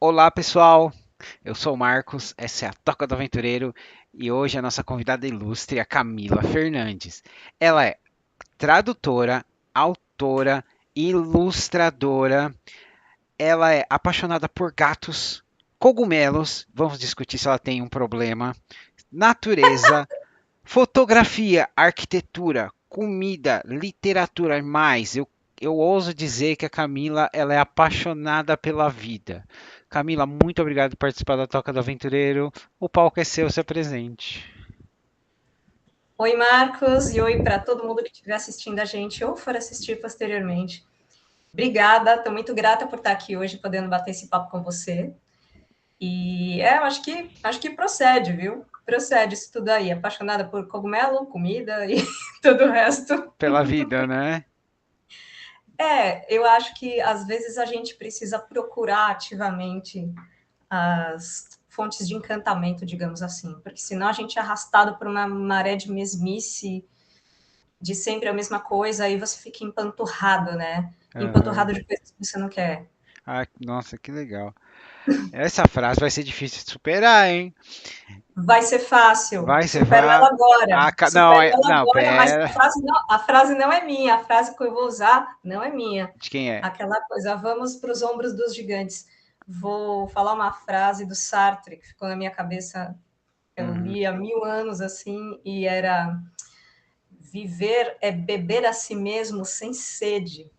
Olá, pessoal. Eu sou o Marcos, essa é a Toca do Aventureiro e hoje a nossa convidada ilustre é a Camila Fernandes. Ela é tradutora, autora, ilustradora. Ela é apaixonada por gatos, cogumelos. Vamos discutir se ela tem um problema. Natureza, fotografia, arquitetura, comida, literatura e mais. Eu ouso dizer que a Camila ela é apaixonada pela vida. Camila, muito obrigado por participar da Toca do Aventureiro. O palco é seu, se apresente. Oi, Marcos, e oi para todo mundo que estiver assistindo a gente ou for assistir posteriormente. Obrigada, estou muito grata por estar aqui hoje, podendo bater esse papo com você. E eu acho que procede, viu? Procede isso tudo aí. Apaixonada por cogumelo, comida e todo o resto. Pela vida, né? Eu acho que às vezes a gente precisa procurar ativamente as fontes de encantamento, digamos assim, porque senão a gente é arrastado por uma maré de mesmice, de sempre a mesma coisa, aí você fica empanturrado, né? Aham. Empanturrado de coisas que você não quer. Ah, nossa, que legal. Essa frase vai ser difícil de superar, hein? Vai ser fácil, Vai ser supero ela fácil. agora, Ah, não, supero ela não, agora, mas pera. a frase não é minha, a frase que eu vou usar não é minha. De quem é? Aquela coisa, vamos para os ombros dos gigantes. Vou falar uma frase do Sartre que ficou na minha cabeça, eu Uhum. li há 1000 anos assim, e era: viver é beber a si mesmo sem sede.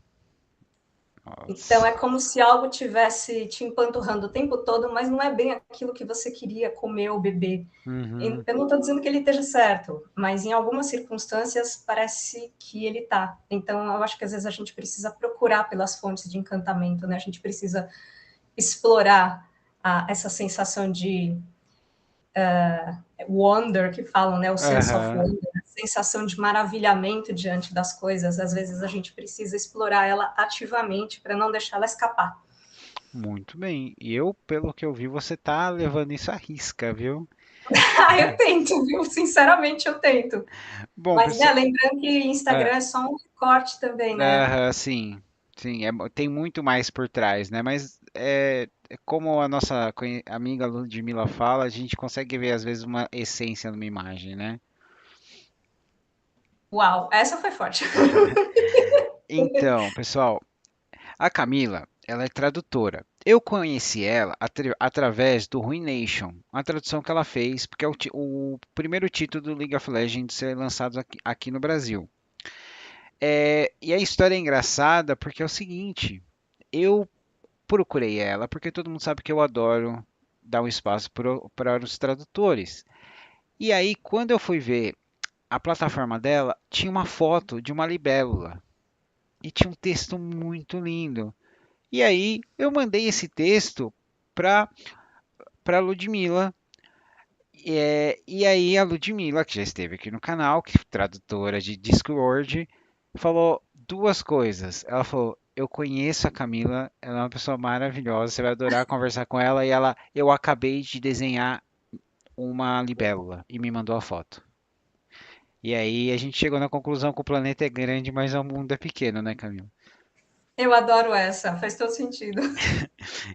Então Nossa. é como se algo tivesse te empanturrando o tempo todo, mas não é bem aquilo que você queria comer ou beber. Uhum. Eu não estou dizendo que ele esteja certo, mas em algumas circunstâncias parece que ele está. Então eu acho que às vezes a gente precisa procurar pelas fontes de encantamento, né? A gente precisa explorar essa sensação de wonder que falam, né? O sense of Aham. wonder, a sensação de maravilhamento diante das coisas. Às vezes a gente precisa explorar ela ativamente para não deixar ela escapar. Muito bem. E eu, pelo que eu vi, você tá levando isso à risca, viu? Eu tento, viu? Sinceramente, eu tento. Bom, Mas, né, pessoal, lembrando que é, Instagram é só um recorte também, né? sim, sim, tem muito mais por trás, né? Mas é como a nossa amiga Ludmilla fala, a gente consegue ver às vezes uma essência numa imagem, né? Uau, essa foi forte. Então, pessoal, a Camila, ela é tradutora. Eu conheci ela através do Ruination, uma tradução que ela fez, porque é o primeiro título do League of Legends a ser lançado aqui no Brasil. E a história é engraçada porque é o seguinte, eu procurei ela porque todo mundo sabe que eu adoro dar um espaço para os tradutores. E aí, quando eu fui ver a plataforma dela, tinha uma foto de uma libélula e tinha um texto muito lindo. E aí, eu mandei esse texto para para Ludmilla. E aí, a Ludmilla, que já esteve aqui no canal, que é tradutora de Discworld, falou duas coisas. Ela falou: eu conheço a Camila, ela é uma pessoa maravilhosa, você vai adorar conversar com ela. E ela, eu acabei de desenhar uma libélula e me mandou a foto. E aí a gente chegou na conclusão que o planeta é grande, mas o mundo é pequeno, né, Camila? Eu adoro essa, faz todo sentido.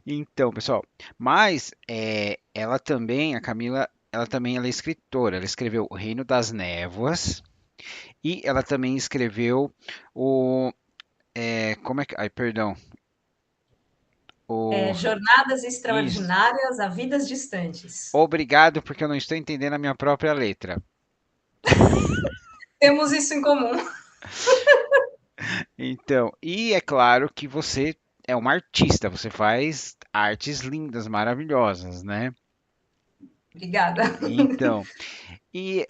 Então, pessoal, mas ela também, a Camila, ela é escritora. Ela escreveu O Reino das Névoas e ela também escreveu o, como é que, ai, perdão, o Jornadas isso. extraordinárias a vidas distantes. Obrigado, porque eu não estou entendendo a minha própria letra. Temos isso em comum. Então, e é claro que você é uma artista, você faz artes lindas, maravilhosas, né? Obrigada. Então, e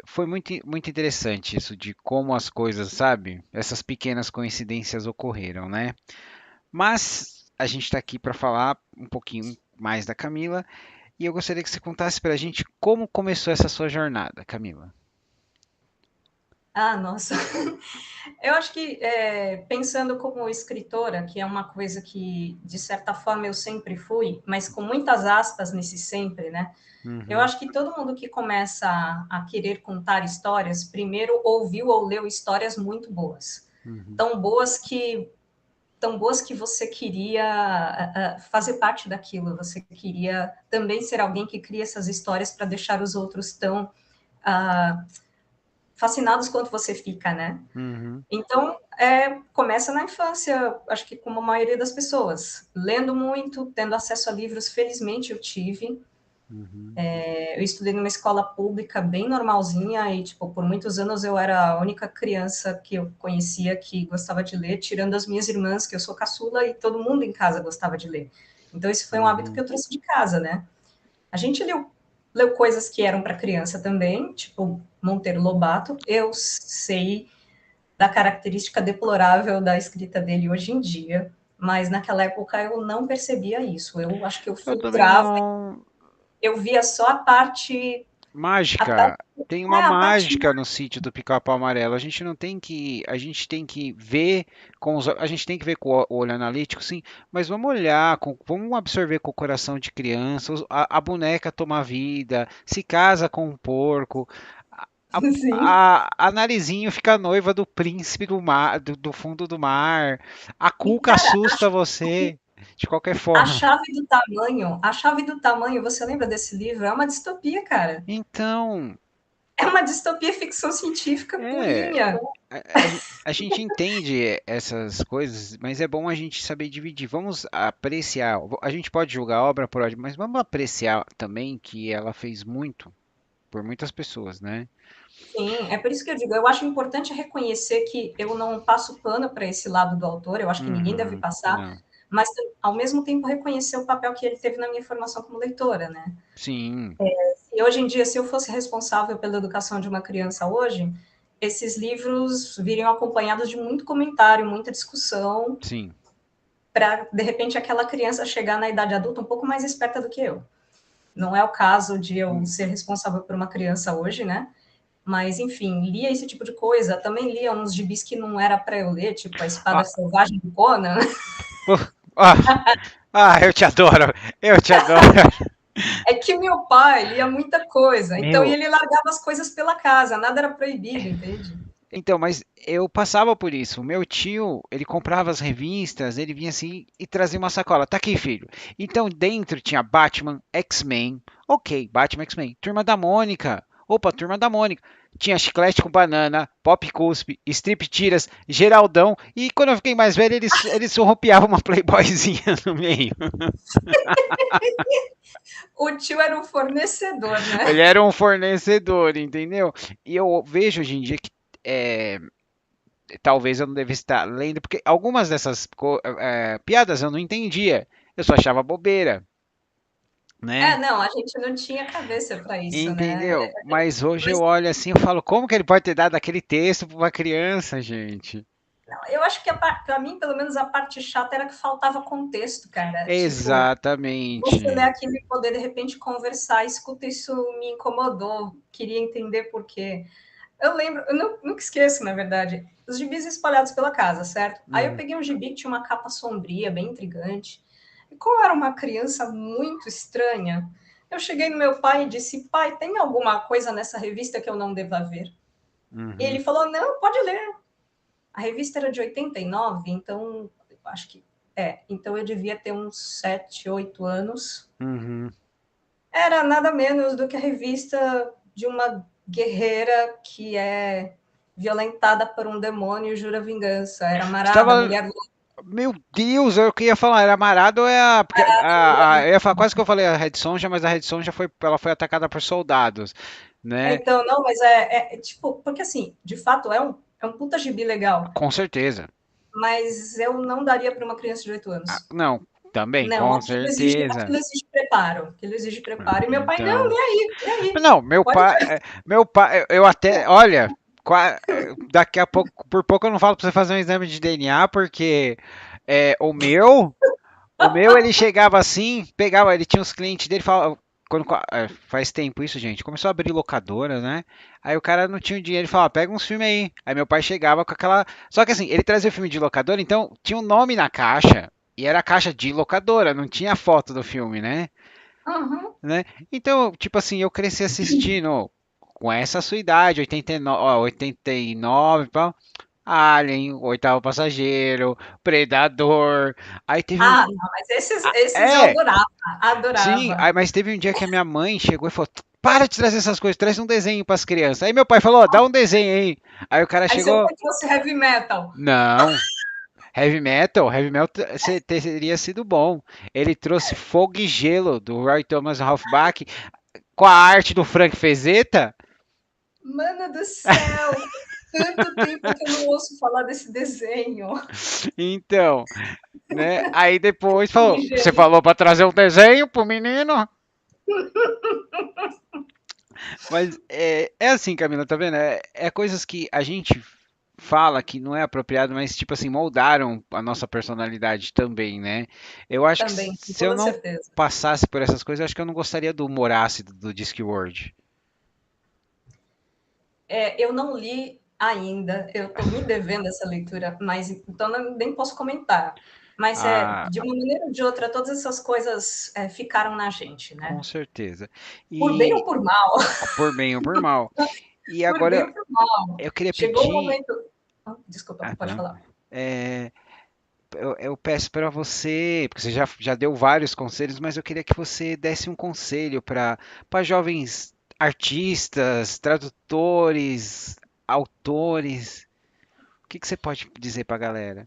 foi muito interessante isso de como as coisas, sabe? Essas pequenas coincidências ocorreram, né? Mas a gente está aqui para falar um pouquinho mais da Camila e eu gostaria que você contasse para a gente como começou essa sua jornada, Camila. Ah, nossa. Eu acho que, pensando como escritora, que é uma coisa que, de certa forma, eu sempre fui, mas com muitas aspas nesse sempre, né? Eu Uhum, acho que todo mundo que começa a querer contar histórias, primeiro ouviu ou leu histórias muito boas. uhum, Tão boas que tão boas que você queria fazer parte daquilo, você queria também ser alguém que cria essas histórias para deixar os outros tão fascinados quanto você fica, né? Uhum, Então, começa na infância, acho que como a maioria das pessoas, lendo muito, tendo acesso a livros, felizmente eu tive. uhum, Eu estudei numa escola pública bem normalzinha e, tipo, por muitos anos eu era a única criança que eu conhecia que gostava de ler, tirando as minhas irmãs, que eu sou caçula, e todo mundo em casa gostava de ler. Então, esse foi um hábito que uhum. eu trouxe de casa, né? A gente leu coisas que eram para criança também, tipo Monteiro Lobato. Eu sei da característica deplorável da escrita dele hoje em dia, mas naquela época eu não percebia isso. Eu acho que eu Eu também filtrava, não. eu via só a parte, Mágica. Tem uma a parte mágica no sítio do Pica-Pau Amarelo. A gente tem que ver a gente tem que ver com o olho analítico, sim, mas vamos olhar, vamos absorver com o coração de criança. A boneca toma vida, se casa com um porco. A, sim. a Narizinho fica noiva do príncipe do mar, do fundo do mar. A E Cuca cara, assusta você de qualquer a forma. chave do tamanho, a chave do tamanho, você lembra desse livro? É uma distopia, cara. Então, É uma distopia ficção científica é, purinha. a gente entende essas coisas, mas é bom a gente saber dividir. Vamos apreciar. A gente pode julgar a obra por obra, mas vamos apreciar também que ela fez muito por muitas pessoas, né? Sim, é por isso que eu digo, eu acho importante reconhecer que eu não passo pano para esse lado do autor, eu acho que ninguém deve Uhum, passar, não. mas ao mesmo tempo reconhecer o papel que ele teve na minha formação como leitora, né? Sim, E hoje em dia, se eu fosse responsável pela educação de uma criança hoje, esses livros viriam acompanhados de muito comentário, muita discussão, sim. para de repente aquela criança chegar na idade adulta um pouco mais esperta do que eu. Não é o caso de eu Hum. ser responsável por uma criança hoje, né? Mas, enfim, lia esse tipo de coisa. Também lia uns gibis que não era para eu ler, tipo A Espada Ah, Selvagem do Conan. pô, ah, eu te adoro, eu te adoro. É que meu pai lia muita coisa, então Meu, ele largava as coisas pela casa, nada era proibido, entende? então, mas eu passava por isso. O meu tio, ele comprava as revistas, ele vinha assim e trazia uma sacola. Tá aqui, filho. Então, dentro tinha Batman, X-Men. Ok, Batman, X-Men. Turma da Mônica. Opa, Turma da Mônica. Tinha Chiclete com Banana, Pop Cuspe, Strip Tiras, Geraldão. E quando eu fiquei mais velho, eles surrupiavam uma Playboyzinha no meio. O tio era um fornecedor, Ele né? era um fornecedor, entendeu? E eu vejo hoje em dia que é, talvez eu não devesse estar lendo, porque algumas dessas piadas eu não entendia. Eu só achava bobeira, né? Não, a gente não tinha cabeça para isso, né? Entendeu? Mas hoje eu Mas olho assim e falo, como que ele pode ter dado aquele texto para uma criança, gente? não, eu acho que para mim, pelo menos, a parte chata era que faltava contexto, cara. Tipo, você lê Exatamente. aquilo e poder de repente conversar, escuta, isso me incomodou, queria entender por quê. Eu lembro, eu nunca esqueço, na verdade, os gibis espalhados pela casa, certo? Aí eu Uhum. peguei um gibi que tinha uma capa sombria, bem intrigante. E como eu era uma criança muito estranha, eu cheguei no meu pai e disse: pai, tem alguma coisa nessa revista que eu não deva ver? E ele Uhum. falou: não, pode ler. A revista era de 89, então acho que então eu devia ter uns 7, 8 anos. Uhum. Era nada menos do que a revista de uma guerreira que é violentada por um demônio e jura vingança. Era Marada, Estava. Mulher Louca. Meu Deus, eu queria falar, era Amarado ou é a. Porque eu ia falar quase que eu falei a Red Sonja, mas a Red Sonja ela foi atacada por soldados, né? Então, não, mas tipo, porque assim, de fato é um puta gibi legal, Com certeza. mas eu não daria para uma criança de 8 anos. Não, também, Não, com certeza. aquilo exige preparo. Aquilo exige preparo. E meu pai, não, Então, lê aí, não, pode meu pai, eu até, olha, daqui a pouco, por pouco eu não falo pra você fazer um exame de DNA, porque o meu ele chegava assim, pegava, ele tinha os clientes dele, falava, faz tempo isso, gente, começou a abrir locadora, né? Aí o cara não tinha o dinheiro, ele falava, pega uns filmes aí. Aí meu pai chegava com aquela, só que assim, ele trazia o filme de locadora, então tinha um nome na caixa. E era a caixa de locadora, não tinha foto do filme, né? Uhum. Né? Então, tipo assim, eu cresci assistindo com essa sua idade, 89, ó, 89, pá. Alien, O Oitavo Passageiro, Predador. Aí teve um. Ah, não, mas esses eu É, adorava, sim, adorava. aí, mas teve um dia que a minha mãe chegou e falou: Para de trazer essas coisas, traz um desenho para as crianças. Aí meu pai falou: Ó, dá um desenho aí. Aí o cara Aí seu chegou: pai trouxe heavy metal. Não, heavy metal teria sido bom. Ele trouxe Fogo e Gelo do Roy Thomas Halfback com a arte do Frank Fezetta. Mano do céu, tanto tempo que eu não ouço falar desse desenho. Então, né? Aí depois Fogo falou: e Você gelo. falou para trazer um desenho pro menino? Mas é assim, Camila, tá vendo? É coisas que a gente fala que não é apropriado, mas tipo assim, moldaram a nossa personalidade também, né? Eu acho que Também, com se eu toda não certeza. passasse por essas coisas, eu acho que eu não gostaria do humor ácido do Discworld. Eu não li ainda, eu estou me devendo essa leitura, mas então nem posso comentar. Mas Ah, de uma maneira ou de outra, todas essas coisas ficaram na gente, com né? certeza. Por bem ou E por mal, por bem ou por mal. E por bem agora ou por mal. eu queria Chegou o pedir. momento. Desculpa, Ah, pode não. falar. É, eu peço para você, porque você já deu vários conselhos, mas eu queria que você desse um conselho para jovens artistas, tradutores, autores. O que você pode dizer para a galera?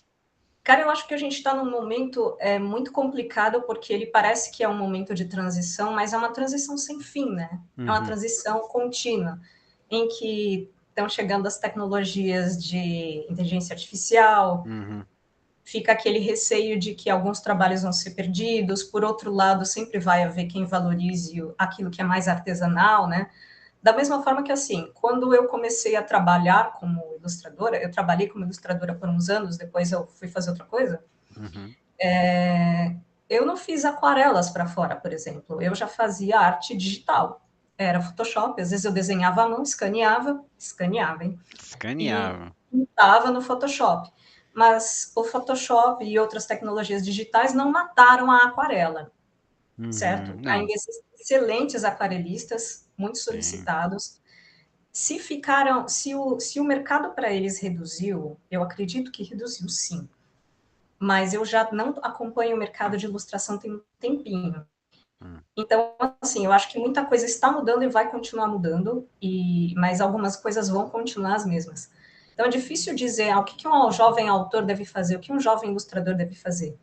Cara, eu acho que a gente está num momento muito complicado, porque ele parece que é um momento de transição, mas é uma transição sem fim, né? É uma Uhum, transição contínua, em que estão chegando as tecnologias de inteligência artificial, uhum, fica aquele receio de que alguns trabalhos vão ser perdidos, por outro lado, sempre vai haver quem valorize aquilo que é mais artesanal, né? Da mesma forma que, assim, quando eu comecei a trabalhar como ilustradora, eu trabalhei como ilustradora por uns anos, depois eu fui fazer outra coisa, uhum, eu não fiz aquarelas para fora, por exemplo, eu já fazia arte digital. Era Photoshop, às vezes eu desenhava à mão, escaneava, hein? E escaneava. pintava no Photoshop. Mas o Photoshop e outras tecnologias digitais não mataram a aquarela, Uhum, certo? não, Ainda existem excelentes aquarelistas, muito sim. solicitados. Se o mercado para eles reduziu, eu acredito que reduziu sim, mas eu já não acompanho o mercado de ilustração tem um tempinho. Hum. Então, assim, eu acho que muita coisa está mudando e vai continuar mudando, mas algumas coisas vão continuar as mesmas. Então, é difícil dizer o que um jovem autor deve fazer, o que um jovem ilustrador deve fazer.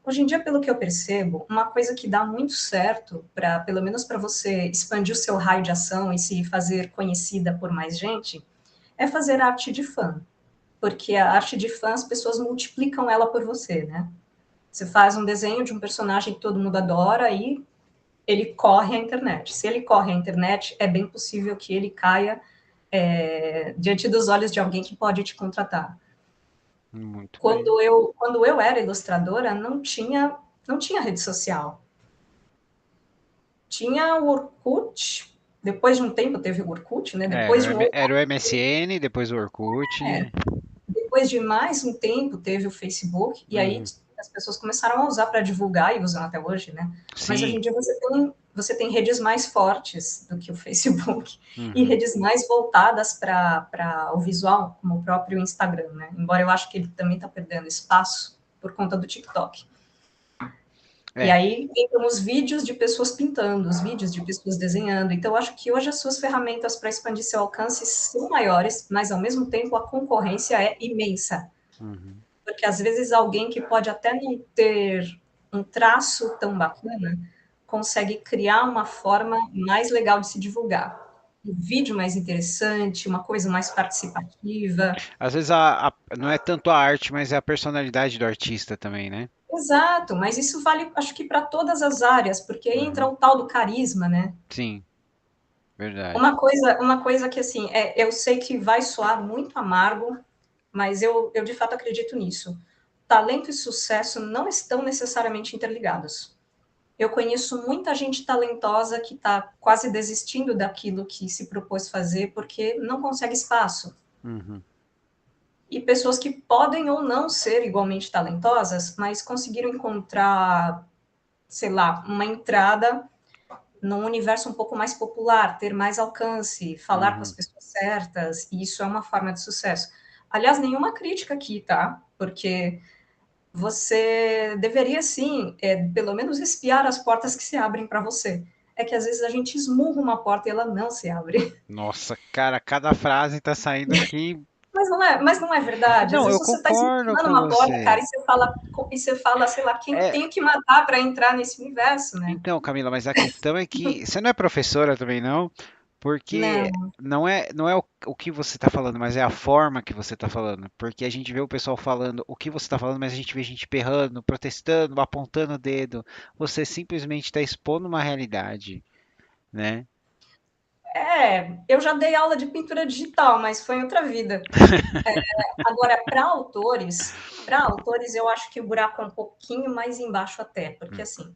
Hoje em dia, pelo que eu percebo, uma coisa que dá muito certo, pelo menos para você expandir o seu raio de ação e se fazer conhecida por mais gente, é fazer arte de fã. Porque a arte de fã, as pessoas multiplicam ela por você, né? Você faz um desenho de um personagem que todo mundo adora e ele corre a internet. Se ele corre a internet, é bem possível que ele caia diante dos olhos de alguém que pode te contratar. Muito bem. Quando eu era ilustradora, não tinha rede social. Tinha o Orkut, depois de um tempo teve o Orkut, né? Depois de um outro, Era o MSN, depois o Orkut. depois de mais um tempo teve o Facebook, e aí Uhum, as pessoas começaram a usar para divulgar e usam até hoje, né? Mas hoje sim. em dia você tem redes mais fortes do que o Facebook e Uhum. redes mais voltadas para o visual, como o próprio Instagram, né? Embora eu acho que ele também está perdendo espaço por conta do TikTok. E É, aí entram os vídeos de pessoas pintando, os vídeos de pessoas desenhando. Então, eu acho que hoje as suas ferramentas para expandir seu alcance são maiores, mas ao mesmo tempo a concorrência é imensa. uhum. Porque às vezes alguém que pode até não ter um traço tão bacana consegue criar uma forma mais legal de se divulgar. Um vídeo mais interessante, uma coisa mais participativa. Às vezes não é tanto a arte, mas é a personalidade do artista também, né? Exato, mas isso vale, acho que para todas as áreas, porque aí entra Uhum. o tal do carisma, né? Sim, verdade. Uma coisa que, assim, eu sei que vai soar muito amargo, mas eu de fato acredito nisso. Talento e sucesso não estão necessariamente interligados. Eu conheço muita gente talentosa que está quase desistindo daquilo que se propôs fazer porque não consegue espaço. Uhum. E pessoas que podem ou não ser igualmente talentosas, mas conseguiram encontrar, sei lá, uma entrada num universo um pouco mais popular, ter mais alcance, falar com as Uhum. pessoas certas, e isso é uma forma de sucesso. Aliás, nenhuma crítica aqui, tá? Porque você deveria, sim, pelo menos espiar as portas que se abrem para você. É que às vezes a gente esmurra uma porta e ela não se abre. Nossa, cara, cada frase tá saindo aqui. Mas não é verdade. Às Não, vezes eu você está concordo esmurrando com uma porta, você. cara, e você fala, sei lá, quem É, tem que matar para entrar nesse universo, né? então, Camila, mas a questão é que você não é professora também, não? Porque Não. não é o que você está falando, mas é a forma que você está falando. Porque a gente vê o pessoal falando o que você está falando, mas a gente vê gente berrando, protestando, apontando o dedo. Você simplesmente está expondo uma realidade, né? Eu já dei aula de pintura digital, mas foi em outra vida. Agora, para autores, eu acho que o buraco é um pouquinho mais embaixo até, porque Hum, assim,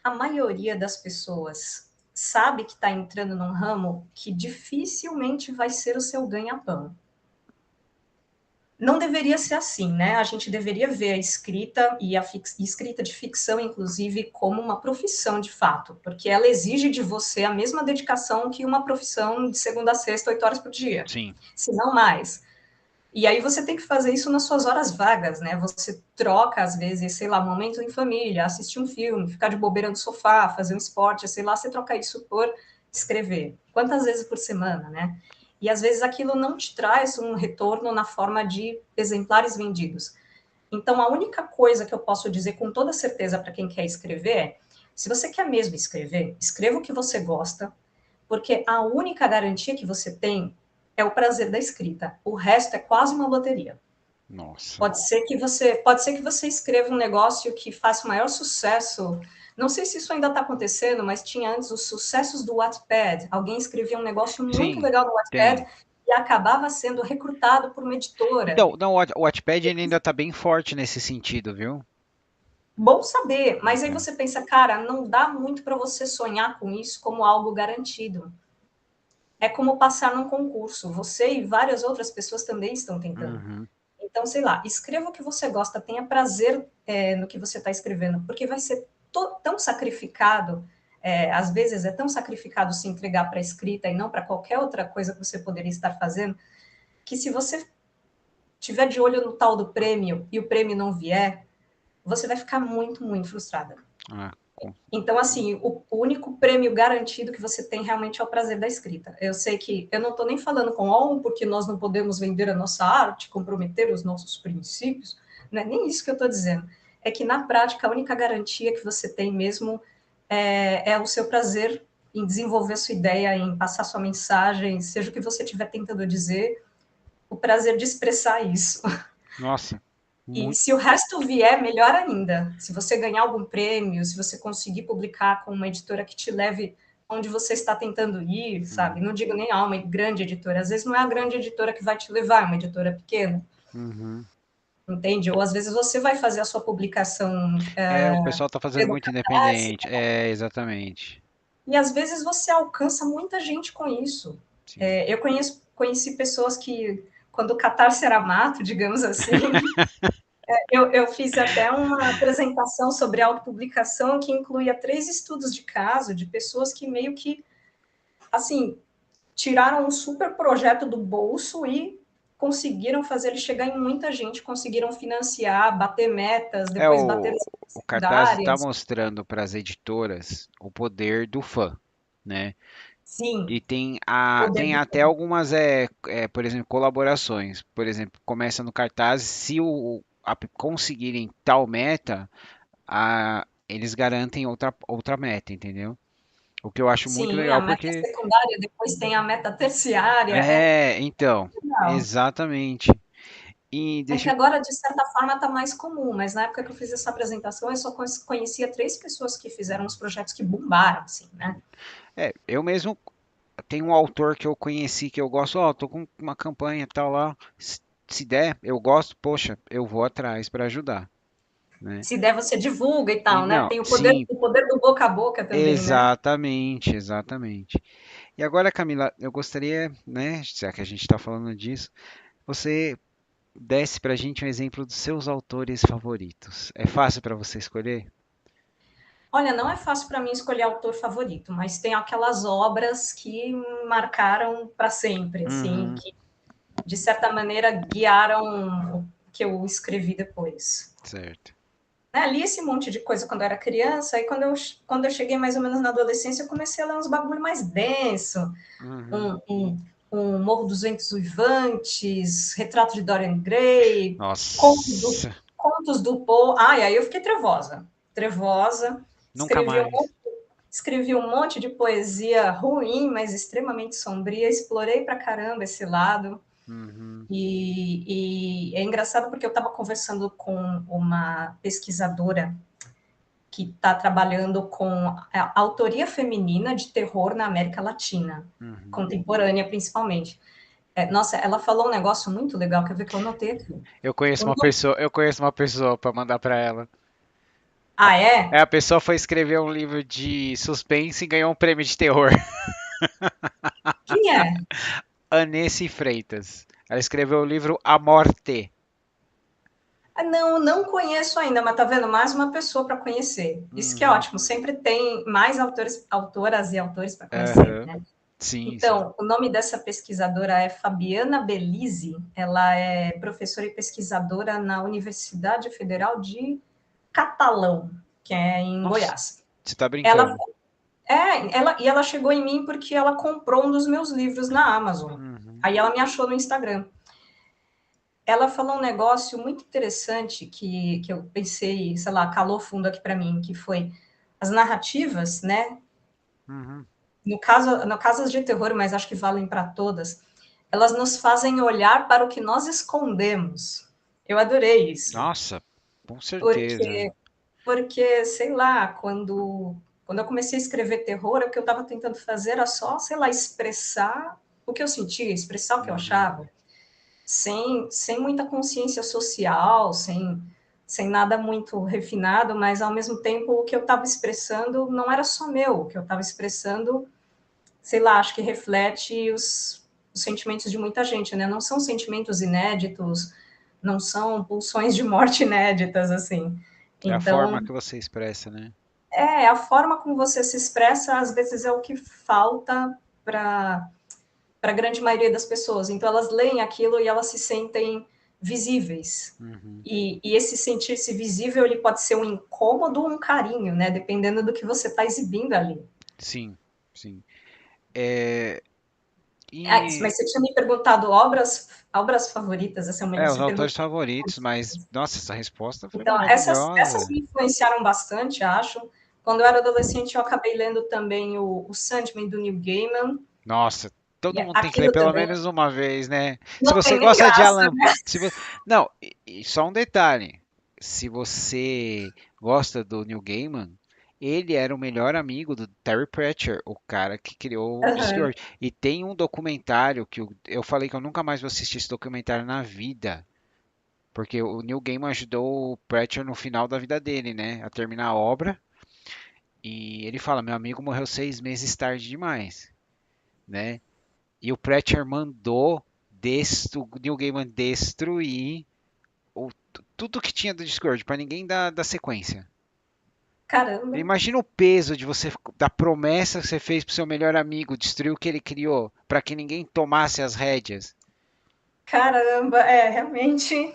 a maioria das pessoas sabe que está entrando num ramo que dificilmente vai ser o seu ganha-pão. Não deveria ser assim, né? A gente deveria ver a escrita e a escrita de ficção, inclusive, como uma profissão de fato, porque ela exige de você a mesma dedicação que uma profissão de segunda a sexta, 8 horas por dia, sim. se não mais. E aí você tem que fazer isso nas suas horas vagas, né? Você troca, às vezes, sei lá, um momento em família, assistir um filme, ficar de bobeira no sofá, fazer um esporte, sei lá, você troca isso por escrever. Quantas vezes por semana, né? E às vezes aquilo não te traz um retorno na forma de exemplares vendidos. Então, a única coisa que eu posso dizer com toda certeza para quem quer escrever é: se você quer mesmo escrever, escreva o que você gosta, porque a única garantia que você tem é o prazer da escrita. O resto é quase uma loteria. Nossa. Pode ser que você escreva um negócio que faça o maior sucesso. Não sei se isso ainda está acontecendo, mas tinha antes os sucessos do Wattpad. Alguém escrevia um negócio muito Sim, legal no Wattpad tem. e acabava sendo recrutado por uma editora. Então, não, o Wattpad ele ainda está bem forte nesse sentido, viu? Bom saber, mas aí Então, você pensa, cara, não dá muito para você sonhar com isso como algo garantido. É como passar num concurso. Você e várias outras pessoas também estão tentando. uhum, Então, sei lá, escreva o que você gosta, tenha prazer no que você está escrevendo, porque vai ser tão sacrificado, às vezes é tão sacrificado se entregar para a escrita e não para qualquer outra coisa que você poderia estar fazendo, que se você tiver de olho no tal do prêmio e o prêmio não vier, você vai ficar muito, muito frustrada. ah, Então, assim, o único prêmio garantido que você tem realmente é o prazer da escrita. Eu sei que eu não estou nem falando com porque nós não podemos vender a nossa arte, comprometer os nossos princípios, não é nem isso que eu estou dizendo. É que, na prática, a única garantia que você tem mesmo é o seu prazer em desenvolver a sua ideia, em passar sua mensagem, seja o que você estiver tentando dizer, o prazer de expressar isso. nossa, E muito. se o resto vier, melhor ainda. Se você ganhar algum prêmio, se você conseguir publicar com uma editora que te leve onde você está tentando ir, sabe? Não digo nem uma grande editora. Às vezes não é a grande editora que vai te levar, é uma editora pequena, Uhum. entende? Ou às vezes você vai fazer a sua publicação É, o pessoal tá fazendo pelo muito Catarse, independente. É, exatamente. e às vezes você alcança muita gente com isso. Sim. Eu conheci pessoas que, quando o Catarse era mato, digamos assim, eu fiz até uma apresentação sobre autopublicação que incluía 3 estudos de caso de pessoas que meio que, assim, tiraram um super projeto do bolso e conseguiram fazer ele chegar em muita gente, conseguiram financiar, bater metas, É, depois bater as o cartaz está secundárias. mostrando para as editoras o poder do fã, né? Sim, E tem, poder tem do até algumas, por exemplo, colaborações. Por exemplo, começa no cartaz, se conseguirem tal meta, eles garantem outra meta, entendeu? O que eu acho muito sim, a legal, meta porque. secundária, depois tem a meta terciária, Então, legal. exatamente. E É que deixa. agora, de certa forma, está mais comum, mas na época que eu fiz essa apresentação, eu só conhecia 3 pessoas que fizeram os projetos que bombaram, assim, né? Eu mesmo tenho um autor que eu conheci que eu gosto, ó, tô com uma campanha e tal lá. Se der, eu gosto, poxa, eu vou atrás para ajudar, né? Se der, você divulga e E tal, né? não, Tem sim, o poder do boca a boca também, né? exatamente, exatamente. E agora, Camila, eu gostaria, né, já que a gente está falando disso, você desse para a gente um exemplo dos seus autores favoritos. É fácil para você escolher? Olha, não é fácil para mim escolher autor favorito, mas tem aquelas obras que marcaram para sempre, assim, Uhum, de certa maneira, guiaram o que eu escrevi depois. Certo. Li esse monte de coisa quando eu era criança, e quando eu cheguei mais ou menos na adolescência, eu comecei a ler uns bagulho mais denso, Uhum. um Morro dos Ventos Uivantes, Retrato de Dorian Gray, Nossa, Contos do Poe. E aí eu fiquei trevosa. Trevosa. nunca Escrevi mais. escrevi um monte de poesia ruim, mas extremamente sombria. Explorei pra caramba esse lado. Uhum. E é engraçado porque eu estava conversando com uma pesquisadora que está trabalhando com a autoria feminina de terror na América Latina, Uhum. contemporânea principalmente. Nossa, ela falou um negócio muito legal, quer ver que eu anotei aqui. Eu conheço uma pessoa para mandar para ela. É? A pessoa foi escrever um livro de suspense e ganhou um prêmio de terror. Quem é? Anesse Freitas. Ela escreveu o livro A Morte. Não, não conheço ainda, mas tá vendo? Mais uma pessoa para conhecer. Isso que é Uhum. ótimo, sempre tem mais autoras e autores para conhecer, Uhum. né? Sim, sim. Então, o nome dessa pesquisadora é Fabiana Bellisi, ela é professora e pesquisadora na Universidade Federal de Catalão, que é em Nossa, Goiás. você tá Ela brincando. ela chegou em mim porque ela comprou um dos meus livros na Amazon. Uhum. Aí ela me achou no Instagram. Ela falou um negócio muito interessante que eu pensei, sei lá, calou fundo aqui para mim, que foi as narrativas, né? Uhum. No caso de terror, mas acho que valem para todas, elas nos fazem olhar para o que nós escondemos. Eu adorei isso, Nossa, com certeza. porque, sei lá, quando eu comecei a escrever terror, o que eu estava tentando fazer era só, sei lá, expressar o que eu sentia, expressar o que eu Uhum. achava, sem muita consciência social, sem nada muito refinado, mas ao mesmo tempo o que eu estava expressando não era só meu, o que eu estava expressando, sei lá, acho que reflete os sentimentos de muita gente, né? Não são sentimentos inéditos, não são pulsões de morte inéditas, assim. É a Então, forma que você expressa, né? a forma como você se expressa, às vezes, é o que falta para a grande maioria das pessoas. Então, elas leem aquilo e elas se sentem visíveis. Uhum. E esse sentir-se visível, ele pode ser um incômodo ou um carinho, né? Dependendo do que você está exibindo ali. Sim, sim. É, Mas e você tinha me perguntado obras favoritas, assim, ou melhor, os você autores perguntou. favoritos, mas nossa, essa resposta foi Então, essas maravilhosa. me influenciaram bastante, acho. Quando eu era adolescente, eu acabei lendo também o Sandman, do Neil Gaiman. Nossa, E todo mundo tem que ler aquilo pelo também menos uma vez, né? Se não você tem nem gosta de graça. Alan, se vo... não, e só um detalhe. Se você gosta do Neil Gaiman, ele era o melhor amigo do Terry Pratchett, o cara que criou o Uhum. Discworld. E tem um documentário que eu falei que eu nunca mais vou assistir esse documentário na vida, porque o Neil Gaiman ajudou o Pratchett no final da vida dele, né, a terminar a obra. E ele fala, meu amigo morreu 6 meses tarde demais, né? E o Pratchett mandou o Neil Gaiman destruir tudo que tinha do Discord para ninguém dar sequência. Caramba, Imagina o peso de você da promessa que você fez pro seu melhor amigo, destruir o que ele criou, para que ninguém tomasse as rédeas. caramba, realmente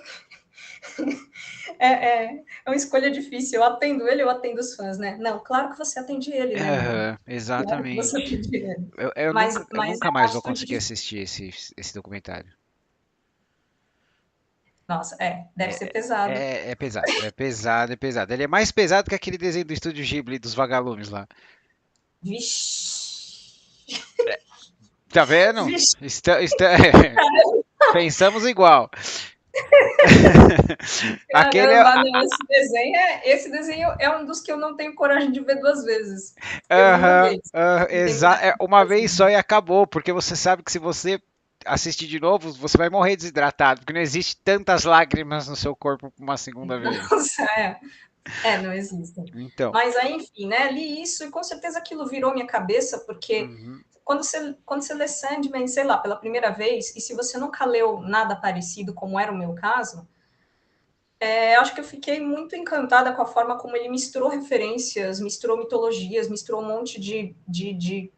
é uma escolha difícil. Eu atendo ele, eu atendo os fãs, né? Não, claro que você atende ele, né, meu? Claro que você Exatamente. atende ele. Eu Mas nunca é uma mais vou atitude conseguir difícil. assistir esse documentário. Nossa, deve ser É, pesado. é pesado, é pesado, é pesado. Ele é mais pesado que aquele desenho do Estúdio Ghibli dos vagalumes lá. Vixe. Tá vendo? Vixe, Pensamos igual. Aquele é. caramba, não, esse desenho é um dos que eu não tenho coragem de ver duas vezes. Eu vi uma Aham, vez. Não tenho coragem de ver uma duas vez só vezes. e acabou, porque você sabe que se você assistir de novo, você vai morrer desidratado, porque não existe tantas lágrimas no seu corpo uma segunda vez. Nossa, não existem. Então, Mas aí, enfim, né, li isso e com certeza aquilo virou minha cabeça, porque uhum, quando você lê Sandman, sei lá, pela primeira vez, e se você nunca leu nada parecido, como era o meu caso, acho que eu fiquei muito encantada com a forma como ele misturou referências, misturou mitologias, misturou um monte de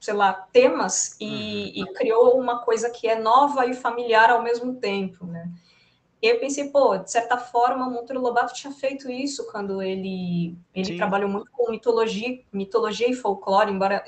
sei lá, temas Uhum. e criou uma coisa que é nova e familiar ao mesmo tempo, né? E eu pensei, pô, de certa forma, o Monteiro Lobato tinha feito isso quando ele Sim. trabalhou muito com mitologia e folclore, embora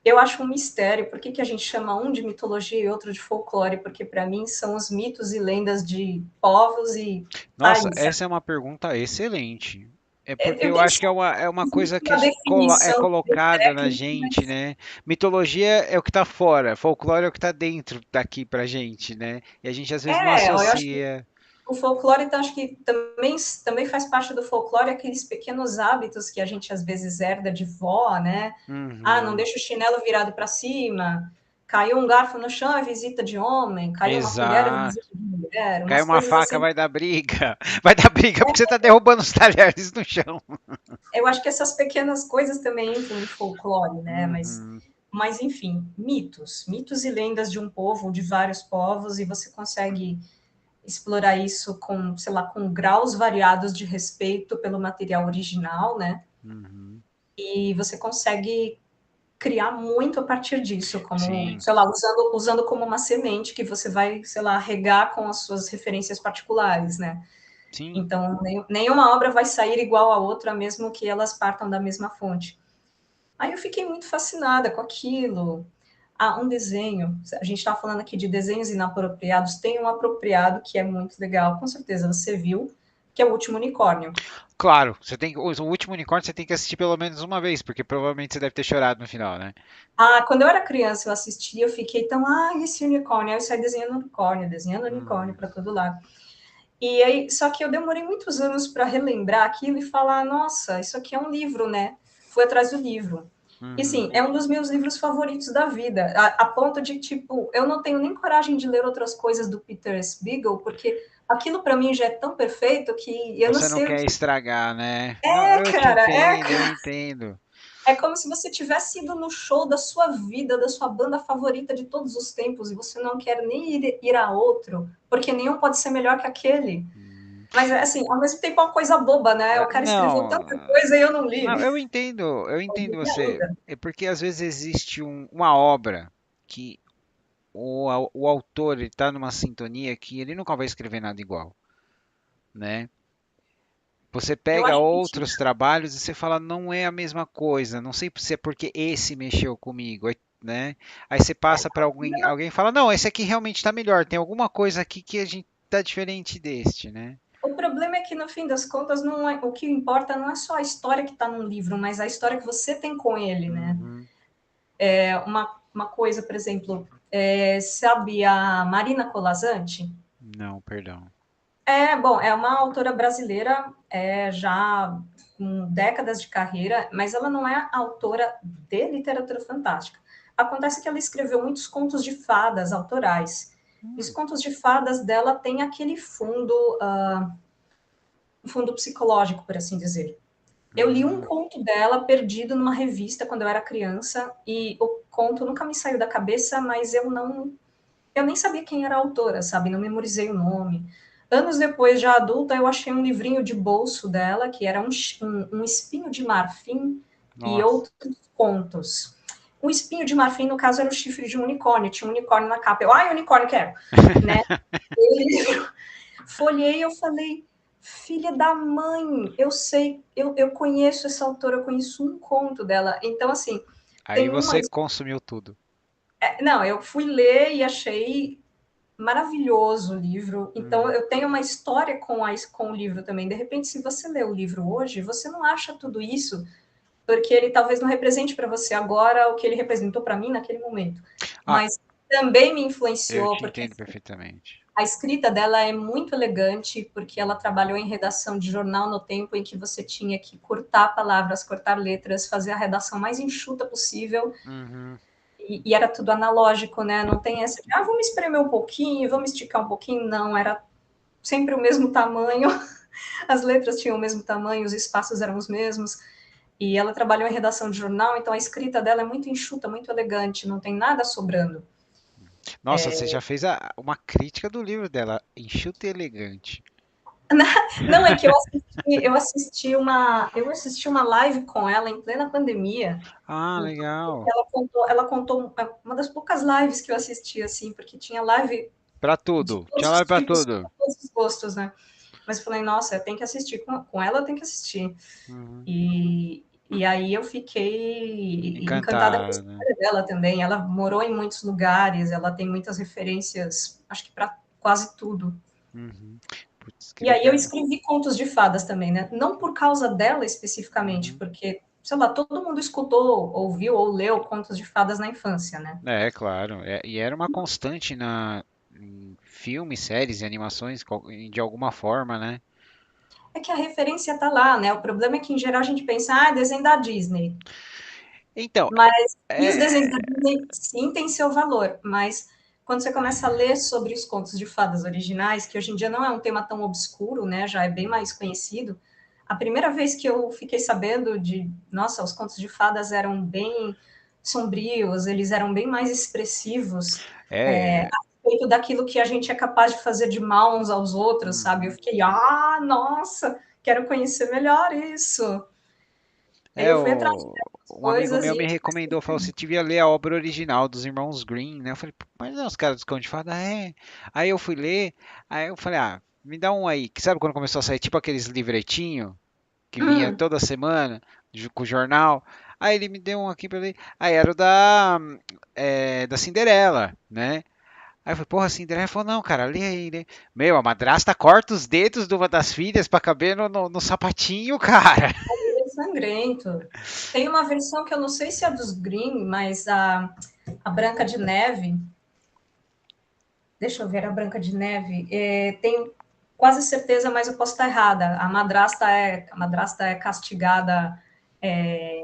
eu acho um mistério por que, que a gente chama um de mitologia e outro de folclore, porque para mim são os mitos e lendas de povos e Nossa, países. essa é uma pergunta excelente. É porque Eu eu tenho acho que é uma coisa que uma é definição colocada na técnica, gente, mas né? Mitologia é o que tá fora, folclore é o que tá dentro daqui pra gente, né? E a gente às vezes não eu acho que associa. o folclore, então, acho que também faz parte do folclore aqueles pequenos hábitos que a gente às vezes herda de vó, né? Ah, não Uhum. deixa o chinelo virado para cima, caiu um garfo no chão é visita de homem, caiu uma colher é visita Exato. de mulher, Cai umas uma coisas faca, assim. vai dar briga. Vai dar briga porque você tá derrubando os talheres no chão. Eu acho que essas pequenas coisas também entram no folclore, né? Uhum. Mas enfim, mitos e lendas de um povo, ou de vários povos, e você consegue explorar isso com, sei lá, com graus variados de respeito pelo material original, né? Uhum. E você consegue criar muito a partir disso, como, Sim, sei lá, usando como uma semente que você vai, sei lá, regar com as suas referências particulares, né? sim. Então, nenhuma obra vai sair igual a outra, mesmo que elas partam da mesma fonte. Aí eu fiquei muito fascinada com aquilo. Ah, um desenho. A gente está falando aqui de desenhos inapropriados. Tem um apropriado que é muito legal, com certeza você viu, que é o Último Unicórnio. Claro, você tem o último unicórnio você tem que assistir pelo menos uma vez, porque provavelmente você deve ter chorado no final, né? Ah, quando eu era criança, eu assistia, eu fiquei tão, esse unicórnio. Aí eu saí desenhando unicórnio Uhum. para todo lado. E aí, só que eu demorei muitos anos para relembrar aquilo e falar, nossa, isso aqui é um livro, né? Fui atrás do livro. E sim, Uhum. é um dos meus livros favoritos da vida, a ponto de, tipo, eu não tenho nem coragem de ler outras coisas do Peter Spiegel, porque aquilo para mim já é tão perfeito que eu não Você não sei o quer que estragar, né? Não, é, cara, eu entendo. é como se você tivesse ido no show da sua vida, da sua banda favorita de todos os tempos, e você não quer nem ir a outro, porque nenhum pode ser melhor que aquele. Hum. Mas, assim, ao mesmo tempo é uma coisa boba, né? O cara escreveu Não, tanta coisa e eu não li. não, eu entendo você. É porque às vezes existe uma obra que o autor está numa sintonia que ele nunca vai escrever nada igual, né? Você Eu pega acho que tinha. outros trabalhos e você fala, não é a mesma coisa. Não sei se é porque esse mexeu comigo, né? Aí você passa para alguém fala, não, esse aqui realmente está melhor. Tem alguma coisa aqui que a gente tá diferente deste, né? O problema é que, no fim das contas, não é, o que importa não é só a história que está num livro, mas a história que você tem com ele, né? Uhum. É uma coisa, por exemplo, sabe a Marina Colasanti? Não, perdão. Bom, é uma autora brasileira, já com décadas de carreira, mas ela não é autora de literatura fantástica. Acontece que ela escreveu muitos contos de fadas autorais. E os Hum, contos de fadas dela têm aquele fundo, um fundo psicológico, por assim dizer. Eu li um hum. conto dela perdido numa revista quando eu era criança e o conto nunca me saiu da cabeça, mas eu nem sabia quem era a autora, sabe? Não memorizei o nome. Anos depois, já adulta, eu achei um livrinho de bolso dela, que era um espinho de marfim e Nossa. outros contos. O espinho de marfim, no caso, era o chifre de um unicórnio, tinha um unicórnio na capa. Eu, ai, unicórnio, quero! Né? E folhei, eu falei, filha da mãe, eu sei, eu conheço essa autora, eu conheço um conto dela. Então, assim, Aí tem uma. você consumiu tudo. Não, eu fui ler e achei maravilhoso o livro. Então, Uhum. eu tenho uma história com o livro também. De repente, se você lê o livro hoje, você não acha tudo isso, porque ele talvez não represente para você agora o que ele representou para mim naquele momento. Ah, Mas também me eu influenciou, te porque entendo perfeitamente. a escrita dela é muito elegante, porque ela trabalhou em redação de jornal no tempo em que você tinha que cortar palavras, cortar letras, fazer a redação mais enxuta possível. Uhum. E era tudo analógico, né? Não tem essa de, vamos espremer um pouquinho, vamos esticar um pouquinho. Não, era sempre o mesmo tamanho, as letras tinham o mesmo tamanho, os espaços eram os mesmos. E ela trabalhou em redação de jornal, então a escrita dela é muito enxuta, muito elegante, não tem nada sobrando. Nossa, você já fez uma crítica do livro dela, enxuta e elegante. Não, é que eu assisti uma live com ela em plena pandemia. Ah, Então, legal. ela contou uma das poucas lives que eu assisti, assim, porque tinha live Pra de tudo. todos Tinha os live pra tipos, para tudo. todos os gostos, né? Mas eu falei, nossa, eu tenho que assistir com ela, eu tenho que assistir. Uhum. E aí eu fiquei encantada com a Encantada. história dela também. Ela morou em muitos lugares, ela tem muitas referências, acho que para quase tudo. Uhum. Putz, que E aí eu legal. escrevi contos de fadas também, né? Não por causa dela especificamente, Uhum. porque, sei lá, todo mundo escutou, ouviu ou leu contos de fadas na infância, né? É, claro. E era uma constante em filmes, séries e animações, de alguma forma, né? É que a referência tá lá, né? O problema é que, em geral, a gente pensa, ah, é desenho da Disney. Então, E os desenhos da é, Disney, sim, têm seu valor, mas quando você começa a ler sobre os contos de fadas originais, que hoje em dia não é um tema tão obscuro, né? Já é bem mais conhecido. A primeira vez que eu fiquei sabendo nossa, os contos de fadas eram bem sombrios, eles eram bem mais expressivos, é, a respeito daquilo que a gente é capaz de fazer de mal uns aos outros, sabe? Eu uhum. fiquei, nossa, quero conhecer melhor isso. Aí É, eu fui atrás de um amigo coisas meu e me recomendou, falou, você devia ler a obra original dos irmãos Green, né? Eu falei, "Pô, mas não, os caras dos Contos de Fada, é." Aí eu fui ler, aí eu falei, ah, me dá um aí, que sabe quando começou a sair, tipo aqueles livretinhos que vinha Hum, toda semana com o jornal? Aí ele me deu um aqui pra ler, aí era o da Cinderela, né? Aí eu falei, porra, Cinderela. Ele falou, não, cara, lê aí, né? Meu, a madrasta corta os dedos de uma das filhas pra caber no sapatinho, cara. é sangrento. Tem uma versão que eu não sei se é dos Grimm, mas a Branca de Neve, deixa eu ver, a Branca de Neve, tenho quase certeza, mas eu posso estar errada. A madrasta é castigada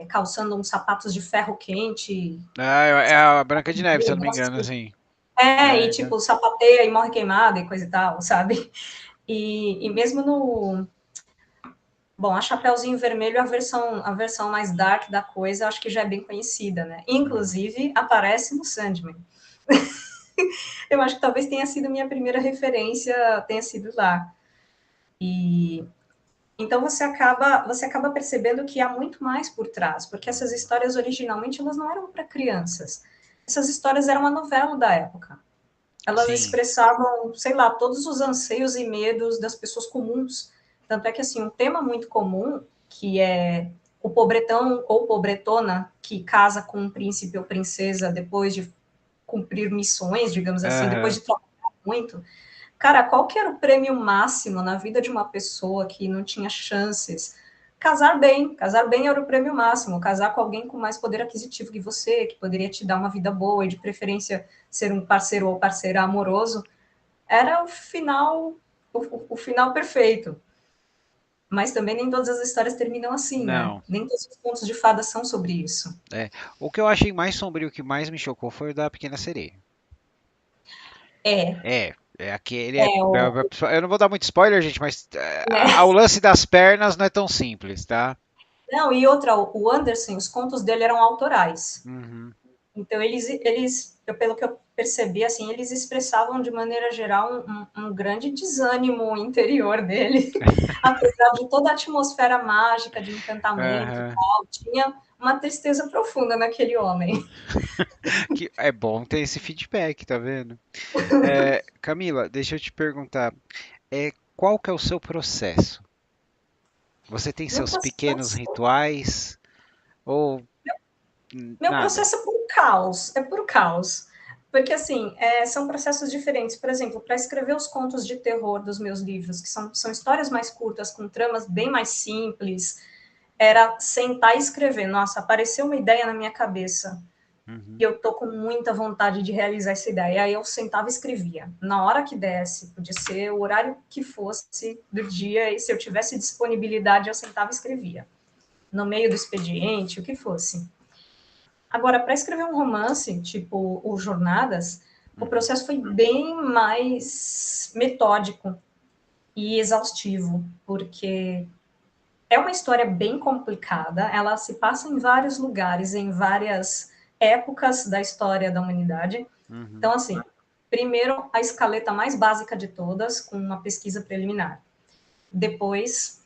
calçando uns sapatos de ferro quente. Ah, é a Branca de Neve, se eu Um não me negócio engano, assim. assim. E É, tipo, sapateia e morre queimada e coisa e tal, sabe? E mesmo no. Bom, a Chapeuzinho Vermelho, a versão mais dark da coisa, acho que já é bem conhecida, né? uhum. Inclusive, aparece no Sandman. Eu acho que talvez tenha sido minha primeira referência, tenha sido lá. E então você acaba percebendo que há muito mais por trás, porque essas histórias originalmente elas não eram para crianças. Essas histórias eram uma novela da época. Elas Sim. expressavam, sei lá, todos os anseios e medos das pessoas comuns. Tanto é que, assim, um tema muito comum, que é o pobretão ou pobretona que casa com um príncipe ou princesa depois de cumprir missões, digamos assim, depois Aham. de trabalhar muito. Cara, qual que era o prêmio máximo na vida de uma pessoa que não tinha chances? Casar bem. Casar bem era o prêmio máximo. Casar com alguém com mais poder aquisitivo que você, que poderia te dar uma vida boa e, de preferência, ser um parceiro ou parceira amoroso, era o final perfeito. Mas também nem todas as histórias terminam assim, né? Não. Nem todos os contos de fadas são sobre isso. É. O que eu achei mais sombrio, o que mais me chocou foi o da Pequena Sereia. É, É aquele. é o, Eu não vou dar muito spoiler, gente, mas né? o lance das pernas não é tão simples, tá? Não, e outra, o Anderson, os contos dele eram autorais. Uhum. Então, pelo que eu percebi, assim, eles expressavam de maneira geral um grande desânimo interior dele, apesar de toda a atmosfera mágica de encantamento e Aham. tal, tinha uma tristeza profunda naquele homem. Que é bom ter esse feedback, tá vendo? É, Camila, deixa eu te perguntar, qual que é o seu processo? Você tem Meu seus pequenos processo, rituais ou meu nada? processo é por caos, é por caos. Porque, assim, são processos diferentes. Por exemplo, para escrever os contos de terror dos meus livros, que são histórias mais curtas, com tramas bem mais simples, era sentar e escrever. Nossa, apareceu uma ideia na minha cabeça e Uhum. eu tô com muita vontade de realizar essa ideia. Aí eu sentava e escrevia. Na hora que desse, podia ser o horário que fosse do dia, e se eu tivesse disponibilidade, eu sentava e escrevia. No meio do expediente, o que fosse. Agora, para escrever um romance, tipo o Jornadas, o Uhum. processo foi bem mais metódico e exaustivo, porque é uma história bem complicada, ela se passa em vários lugares, em várias épocas da história da humanidade. Uhum. Então, assim, primeiro a escaleta mais básica de todas, com uma pesquisa preliminar. Depois,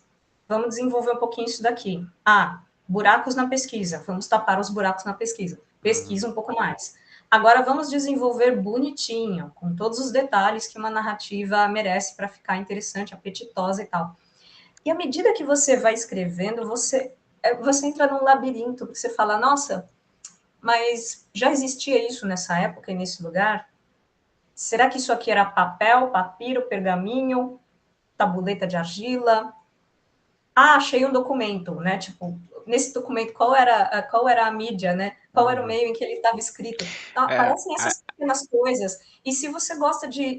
vamos desenvolver um pouquinho isso daqui. Ah, buracos na pesquisa. Vamos tapar os buracos na pesquisa. Uhum. Pesquisa um pouco mais. Agora vamos desenvolver bonitinho, com todos os detalhes que uma narrativa merece para ficar interessante, apetitosa e tal. E à medida que você vai escrevendo, você entra num labirinto, porque você fala, nossa, mas já existia isso nessa época e nesse lugar? Será que isso aqui era papel, papiro, pergaminho, tabuleta de argila? Ah, achei um documento, né? Tipo, nesse documento, qual era a mídia, né? Qual era o Uhum. meio em que ele estava escrito? Então, É, aparecem essas pequenas coisas. E se você gosta de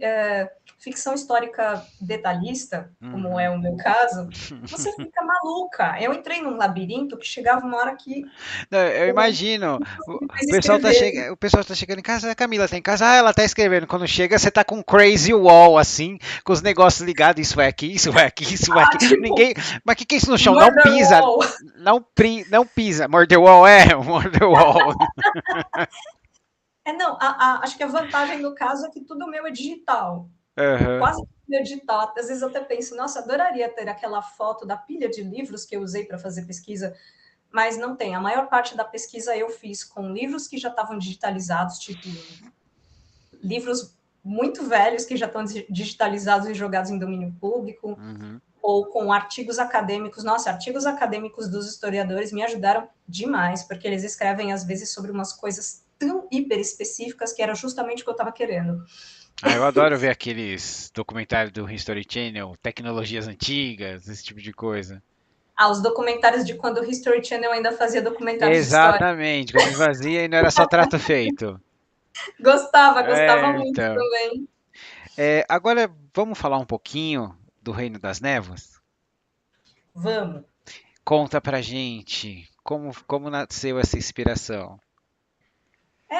ficção histórica detalhista, como é uhum. o meu caso, você fica maluca. Eu entrei num labirinto que chegava uma hora que Não, eu eu não imagino. O conseguia mais pessoal tá escrever. chegando, o pessoal tá chegando em casa, a Camila tá em casa, ah, ela tá escrevendo. Quando chega, você tá com um crazy wall assim, com os negócios ligados, isso vai aqui, isso vai aqui, isso vai Ah, aqui. tipo, Ninguém, mas que é isso no chão? Não murder pisa, wall. não pisa. Murder wall é, murder wall. Não, acho que a vantagem no caso é que tudo meu é digital. Aham. Quase tudo é digital. Às vezes eu até penso, nossa, adoraria ter aquela foto da pilha de livros que eu usei para fazer pesquisa, mas não tem. A maior parte da pesquisa eu fiz com livros que já estavam digitalizados, tipo livros muito velhos que já estão digitalizados e jogados em domínio público, Uhum. ou com artigos acadêmicos. Nossa, artigos acadêmicos dos historiadores me ajudaram demais, porque eles escrevem, às vezes, sobre umas coisas tão hiper específicas que era justamente o que eu estava querendo. Ah, eu adoro ver aqueles documentários do History Channel, tecnologias antigas, esse tipo de coisa. Ah, os documentários de quando o History Channel ainda fazia documentários de história. Exatamente, quando esvazia e não era só trato feito. Gostava É, muito então. também. Agora vamos falar um pouquinho do Reino das Névoas? Vamos. Conta pra gente como nasceu essa inspiração.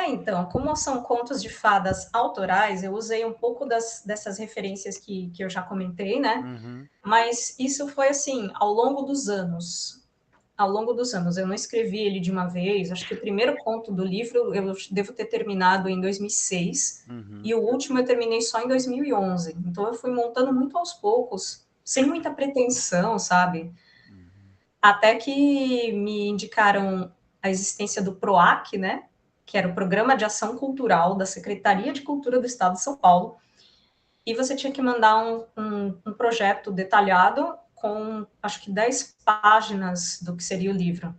Então, como são contos de fadas autorais, eu usei um pouco dessas referências que eu já comentei, né? Uhum, Mas isso foi assim, ao longo dos anos. Ao longo dos anos, eu não escrevi ele de uma vez. Acho que o primeiro conto do livro eu devo ter terminado em 2006 uhum, e o último eu terminei só em 2011. Então eu fui montando muito aos poucos, sem muita pretensão, sabe? uhum, Até que me indicaram a existência do PROAC, né? Que era o Programa de Ação Cultural da Secretaria de Cultura do Estado de São Paulo. E você tinha que mandar um projeto detalhado com, acho que 10 páginas do que seria o livro.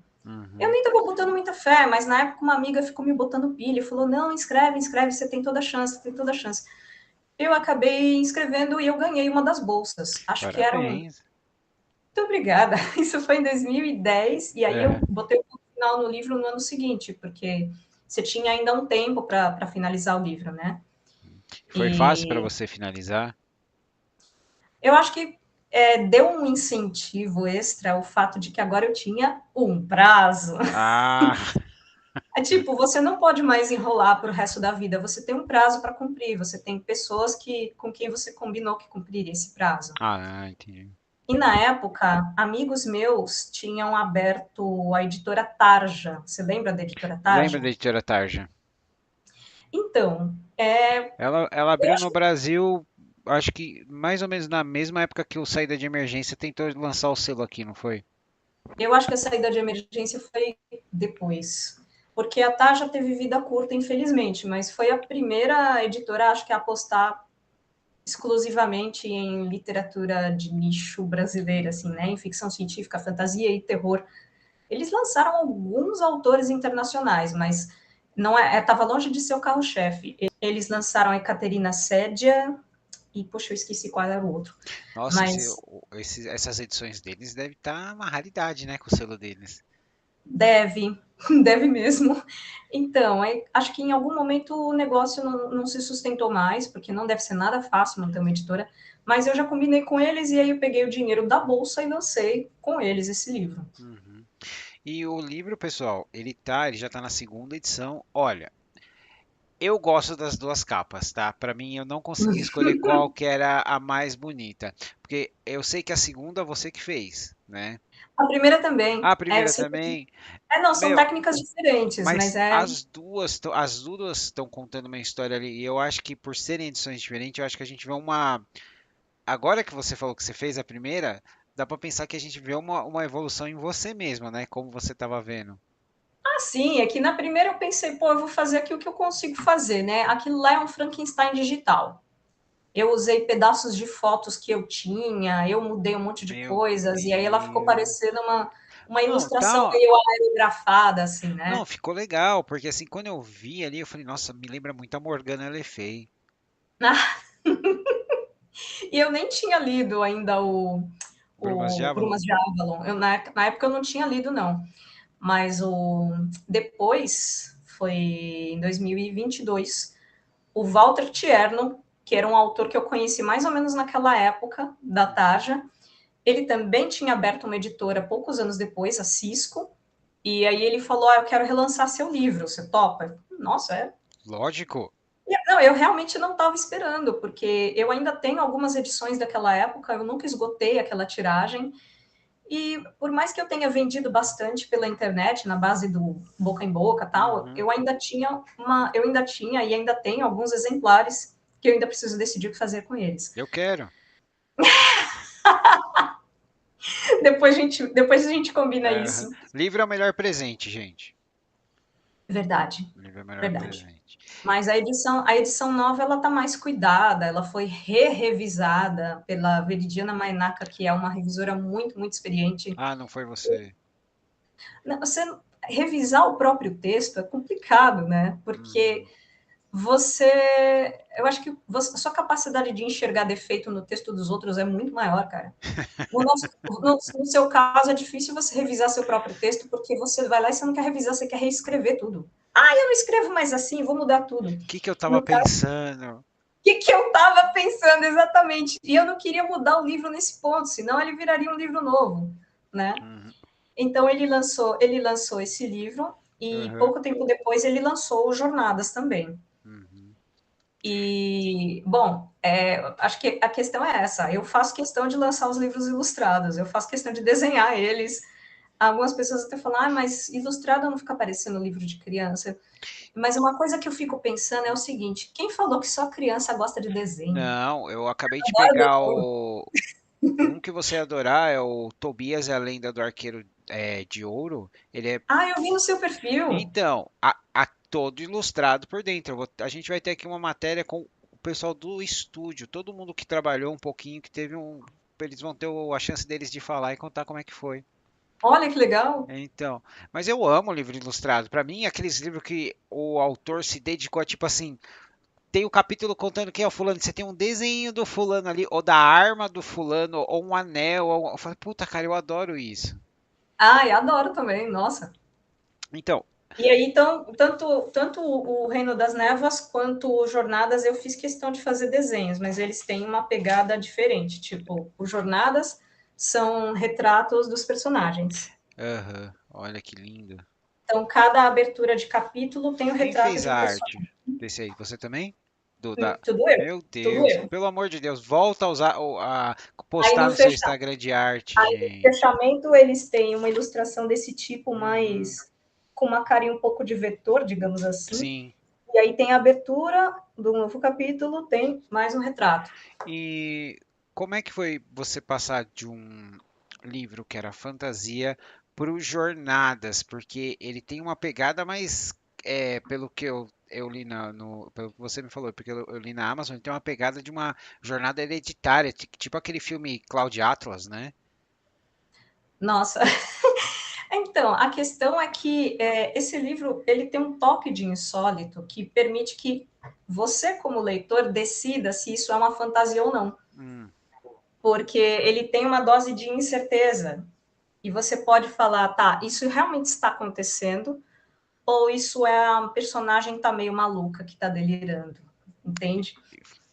Eu uhum. nem estava botando muita fé, mas na época uma amiga ficou me botando pilha e falou: não, escreve, escreve, você tem toda a chance, você tem toda a chance. Eu acabei escrevendo e eu ganhei uma das bolsas. Acho que era um. Parabéns. Muito obrigada. Isso foi em 2010, e aí eu Aham. botei o final no livro no ano seguinte, porque você tinha ainda um tempo para finalizar o livro, né? Foi fácil para E você finalizar? eu acho que deu um incentivo extra o fato de que agora eu tinha um prazo. Ah, É tipo, você não pode mais enrolar para o resto da vida, você tem um prazo para cumprir, você tem pessoas com quem você combinou que cumpriria esse prazo. entendi. E na época, amigos meus tinham aberto a editora Tarja. Você lembra da editora Lembra da Tarja? editora Tarja? Então, Ela abriu no Brasil, acho que mais ou menos na mesma época que o Saída de Emergência tentou lançar o selo aqui, não foi? eu acho que a saída de emergência foi depois. Porque a Tarja teve vida curta, infelizmente, mas foi a primeira editora, acho que, a apostar exclusivamente em literatura de nicho brasileira, assim, né? Em ficção científica, fantasia e terror. Eles lançaram alguns autores internacionais, mas não estava longe de ser o carro-chefe. Eles lançaram a Ekaterina Sédia e, poxa, eu esqueci qual era o outro. Nossa, Mas essas edições deles devem estar uma raridade, né, com o selo deles. deve, deve mesmo. Então, acho que em algum momento o negócio não se sustentou mais, porque não deve ser nada fácil manter uma editora, mas eu já combinei com eles e aí eu peguei o dinheiro da bolsa e lancei com eles esse livro. Uhum. E o livro, pessoal, ele já tá na segunda edição. Olha, eu gosto das duas capas, tá? Para mim, eu não consegui escolher qual que era a mais bonita, porque eu sei que a segunda você que fez, né? A primeira também. A primeira também. Não, são Meu, técnicas diferentes, mas mas as duas estão contando uma história ali. E eu acho que por serem edições diferentes, eu acho que a gente vê uma agora que você falou que você fez a primeira, dá pra pensar que a gente vê uma evolução em você mesma, né? Como você tava vendo. Ah, sim, é que na primeira eu pensei, pô, eu vou fazer aqui o que eu consigo fazer, né? Aquilo lá é um Frankenstein digital. Eu usei pedaços de fotos que eu tinha, eu mudei um monte de Meu coisas, e aí ela ficou Deus. parecendo uma Não, ilustração tá. meio aerografada, assim, Não, né? ficou legal, porque assim, quando eu vi ali, eu falei, nossa, me lembra muito a Morgana Le Fay. E eu nem tinha lido ainda Brumas de o Avalon? Brumas de Avalon. Na época eu não tinha lido, não. Mas depois, foi em 2022, o Walter Tierno, que era um autor que eu conheci mais ou menos naquela época da Tarja, ele também tinha aberto uma editora poucos anos depois, a Cisco, e aí ele falou: eu quero relançar seu livro, você topa? Nossa, é. Lógico. Não, eu realmente não estava esperando, porque eu ainda tenho algumas edições daquela época, eu nunca esgotei aquela tiragem, e por mais que eu tenha vendido bastante pela internet, na base do boca em boca, tal, Uhum. eu ainda tinha e ainda tenho alguns exemplares que eu ainda preciso decidir o que fazer com eles. Eu quero. Depois a gente combina Aham. isso. Livro é o melhor presente, gente. Verdade, Livro é o melhor verdade. presente. Mas a edição nova ela tá mais cuidada, ela foi re-revisada pela Veridiana Mainaka, que é uma revisora muito, muito experiente. Ah, não foi você. Você revisar o próprio texto é complicado, né? Porque Uhum. eu acho que a sua capacidade de enxergar defeito no texto dos outros é muito maior, cara. No seu caso, é difícil você revisar seu próprio texto, porque você vai lá e você não quer revisar, você quer reescrever tudo. Ah, eu não escrevo mais assim, vou mudar tudo. O que que eu tava No caso, pensando? que eu estava pensando exatamente? E eu não queria mudar o livro nesse ponto, senão ele viraria um livro novo, né? Uhum. Então ele lançou esse livro e Uhum. pouco tempo depois ele lançou o Jornadas também. Uhum. E, bom, acho que a questão é essa. Eu faço questão de lançar os livros ilustrados, eu faço questão de desenhar eles. Algumas pessoas até falam, mas ilustrado não fica parecendo livro de criança. Mas uma coisa que eu fico pensando é o seguinte: quem falou que só criança gosta de desenho? Não, eu acabei de Adoro pegar desenho. um que você ia adorar, é o Tobias e a Lenda do Arqueiro de Ouro. Ele é, Ah, eu vi no seu perfil. então, todo ilustrado por dentro. A gente vai ter aqui uma matéria com o pessoal do estúdio, todo mundo que trabalhou um pouquinho, que teve um, eles vão ter a chance deles de falar e contar como é que foi. Olha que legal. Então, mas eu amo livro ilustrado. Pra mim, aqueles livros que o autor se dedicou a, tipo assim, tem o capítulo contando quem é o fulano, você tem um desenho do fulano ali, ou da arma do fulano, ou um anel, eu falei, puta, cara, eu adoro isso. Ah, eu adoro também, nossa. Então, E aí, então, tanto o Reino das Névoas quanto o Jornadas eu fiz questão de fazer desenhos, mas eles têm uma pegada diferente. Tipo, o Jornadas são retratos dos personagens. aham, olha que lindo. Então, cada abertura de capítulo tem o Quem retrato fez de a um arte personagem. desse aí? Você também? Tudo eu, Meu tudo Deus, eu. pelo amor de Deus, volta a usar, a Aí postar no no seu fechamento Instagram de arte, Aí, no gente. fechamento, eles têm uma ilustração desse tipo, Uhum, mais com uma carinha um pouco de vetor, digamos assim. sim. E aí tem a abertura do novo capítulo, tem mais um retrato. E como é que foi você passar de um livro que era fantasia para o Jornadas? Porque ele tem uma pegada mais, pelo que eu li pelo que você me falou, porque eu li na Amazon, ele tem uma pegada de uma jornada hereditária, tipo aquele filme Cloud Atlas, né? Nossa, então, a questão é que esse livro ele tem um toque de insólito que permite que você, como leitor, decida se isso é uma fantasia ou não. Hum, Porque ele tem uma dose de incerteza. E você pode falar, tá, isso realmente está acontecendo, ou isso é a personagem tá meio maluca que tá delirando, entende?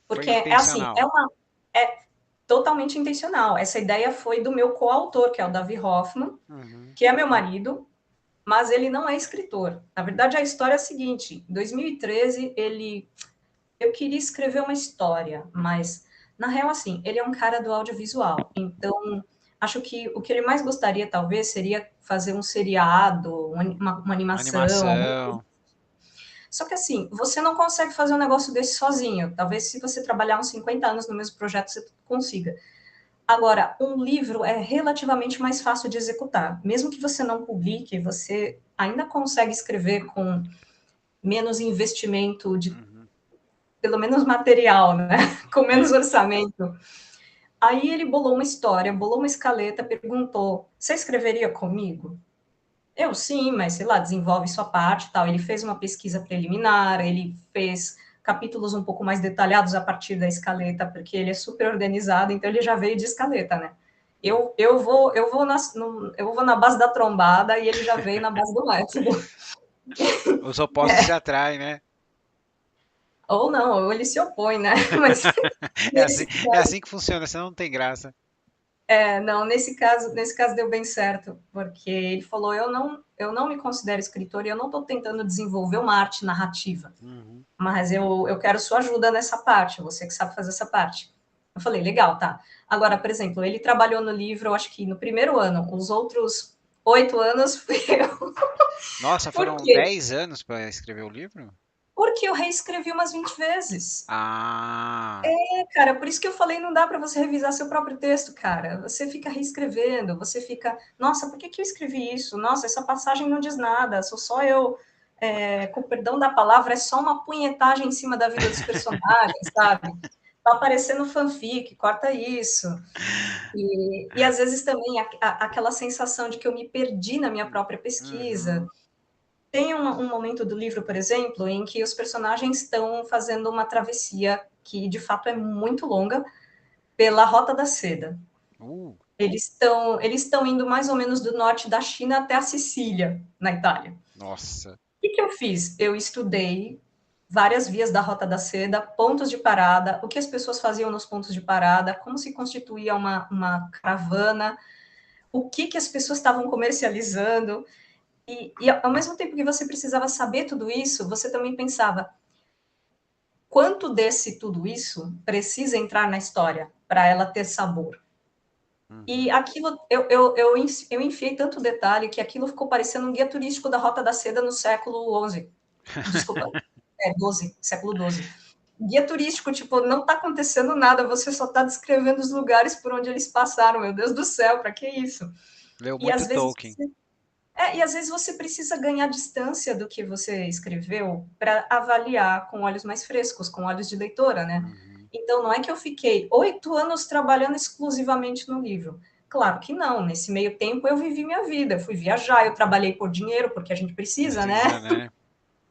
foi Porque é assim, intencional. é totalmente intencional. Essa ideia foi do meu coautor, que é o Davi Hoffman, Uhum, que é meu marido, mas ele não é escritor. Na verdade, a história é a seguinte: em 2013, eu queria escrever uma história, mas na real, assim, ele é um cara do audiovisual. Então, acho que o que ele mais gostaria, talvez, seria fazer um seriado, uma animação. animação. Só que assim, você não consegue fazer um negócio desse sozinho. Talvez se você trabalhar uns 50 anos no mesmo projeto, você consiga. Agora, um livro é relativamente mais fácil de executar. Mesmo que você não publique, você ainda consegue escrever com menos investimento de, Uhum. pelo menos material, né? Com É. menos orçamento. Aí ele bolou uma história, bolou uma escaleta, perguntou: você escreveria comigo? Eu sim, mas sei lá, desenvolve sua parte e tal. Ele fez uma pesquisa preliminar, ele fez capítulos um pouco mais detalhados a partir da escaleta, porque ele é super organizado, então ele já veio de escaleta, né? Eu vou na base da trombada e ele já veio na base do método. Os opostos se atraem, né? Ou não, ou ele se opõe, né? Mas É assim, nesse é assim que funciona, senão não tem graça. não, nesse caso deu bem certo, porque ele falou, eu não me considero escritor e eu não estou tentando desenvolver uma arte narrativa, Uhum. mas eu quero sua ajuda nessa parte, você que sabe fazer essa parte. Eu falei, legal, tá. Agora, por exemplo, ele trabalhou no livro, eu acho que no primeiro ano, os outros 8 anos fui eu. Nossa, Por foram quê? 10 anos para escrever o livro? Porque eu reescrevi umas 20 vezes. Ah, Cara, por isso que eu falei, não dá para você revisar seu próprio texto, cara. Você fica reescrevendo, você fica, nossa, por que que eu escrevi isso? Nossa, essa passagem não diz nada, sou só eu, com perdão da palavra, é só uma punhetagem em cima da vida dos personagens, sabe? Tá aparecendo fanfic, corta isso. E às vezes também aquela sensação de que eu me perdi na minha própria pesquisa. uhum. Tem um momento do livro, por exemplo, em que os personagens estão fazendo uma travessia que de fato é muito longa pela Rota da Seda. Uh, Eles estão indo mais ou menos do norte da China até a Sicília, na Itália. nossa. O que eu fiz? Eu estudei várias vias da Rota da Seda, pontos de parada, o que as pessoas faziam nos pontos de parada, como se constituía uma caravana, o que as pessoas estavam comercializando. E ao mesmo tempo que você precisava saber tudo isso, você também pensava, quanto desse tudo isso precisa entrar na história para ela ter sabor? E Uhum. aquilo, eu enfiei tanto detalhe que aquilo ficou parecendo um guia turístico da Rota da Seda no século XI. Desculpa, 12, século XII. Guia turístico, tipo, não está acontecendo nada, você só está descrevendo os lugares por onde eles passaram, meu Deus do céu, para que isso? Leu E muito às vezes Tolkien. e às vezes você precisa ganhar distância do que você escreveu para avaliar com olhos mais frescos, com olhos de leitora, né? Uhum. Então, não é que eu fiquei 8 anos trabalhando exclusivamente no livro. Claro que não. Nesse meio tempo, eu vivi minha vida. Eu fui viajar, eu trabalhei por dinheiro, porque a gente precisa, né? Precisa, né?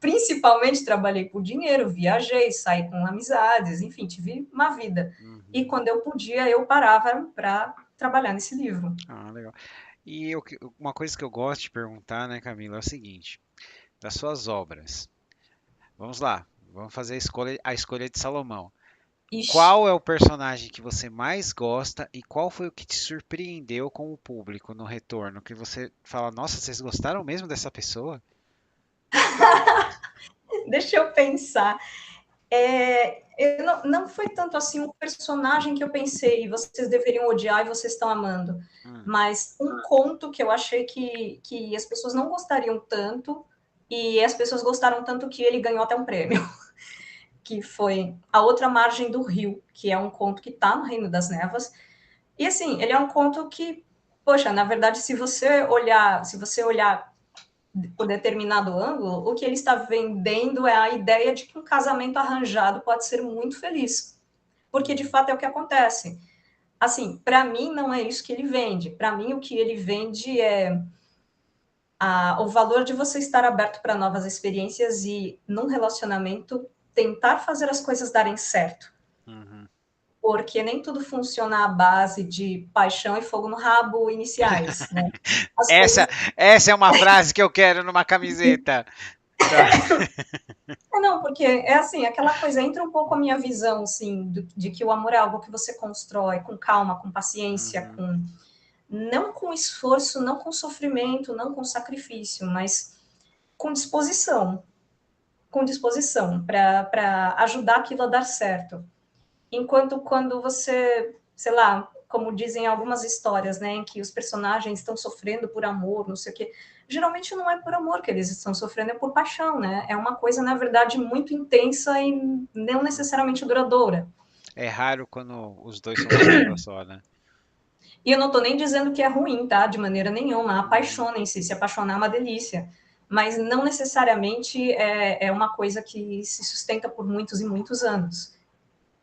Principalmente trabalhei por dinheiro, viajei, saí com amizades, enfim, tive uma vida. E Uhum. quando eu podia, eu parava para trabalhar nesse livro. Ah, legal. E uma coisa que eu gosto de perguntar, né, Camila, é o seguinte: das suas obras, vamos lá, vamos fazer a escolha de Salomão. Ixi, Qual é o personagem que você mais gosta e qual foi o que te surpreendeu com o público no retorno? Que você fala, nossa, vocês gostaram mesmo dessa pessoa? deixa eu pensar. Eu não foi tanto assim um personagem que eu pensei, vocês deveriam odiar e vocês estão amando, Hum, mas um conto que eu achei que as pessoas não gostariam tanto, e as pessoas gostaram tanto que ele ganhou até um prêmio, que foi A Outra Margem do Rio, que é um conto que está no Reino das Nevas. E assim, ele é um conto que, poxa, na verdade, se você olhar por determinado ângulo, o que ele está vendendo é a ideia de que um casamento arranjado pode ser muito feliz. Porque de uhum, fato é o que acontece. Assim, para mim não é isso que ele vende. Para mim o que ele vende é o valor de você estar aberto para novas experiências e num relacionamento tentar fazer as coisas darem certo. uhum. Porque nem tudo funciona à base de paixão e fogo no rabo iniciais, né? As Essa, coisas essa é uma frase que eu quero numa camiseta. Tá. não, porque é assim, aquela coisa, entra um pouco a minha visão, assim, de que o amor é algo que você constrói com calma, com paciência, Uhum, com não com esforço, não com sofrimento, não com sacrifício, mas com disposição para ajudar aquilo a dar certo. Enquanto quando você, sei lá, como dizem algumas histórias, né, em que os personagens estão sofrendo por amor, não sei o quê. Geralmente não é por amor que eles estão sofrendo, é por paixão, né? É uma coisa, na verdade, muito intensa e não necessariamente duradoura. É raro quando os dois são uma pessoa só, né? E eu não estou nem dizendo que é ruim, tá? De maneira nenhuma. Uhum. Apaixonem-se, se apaixonar é uma delícia. Mas não necessariamente é uma coisa que se sustenta por muitos e muitos anos.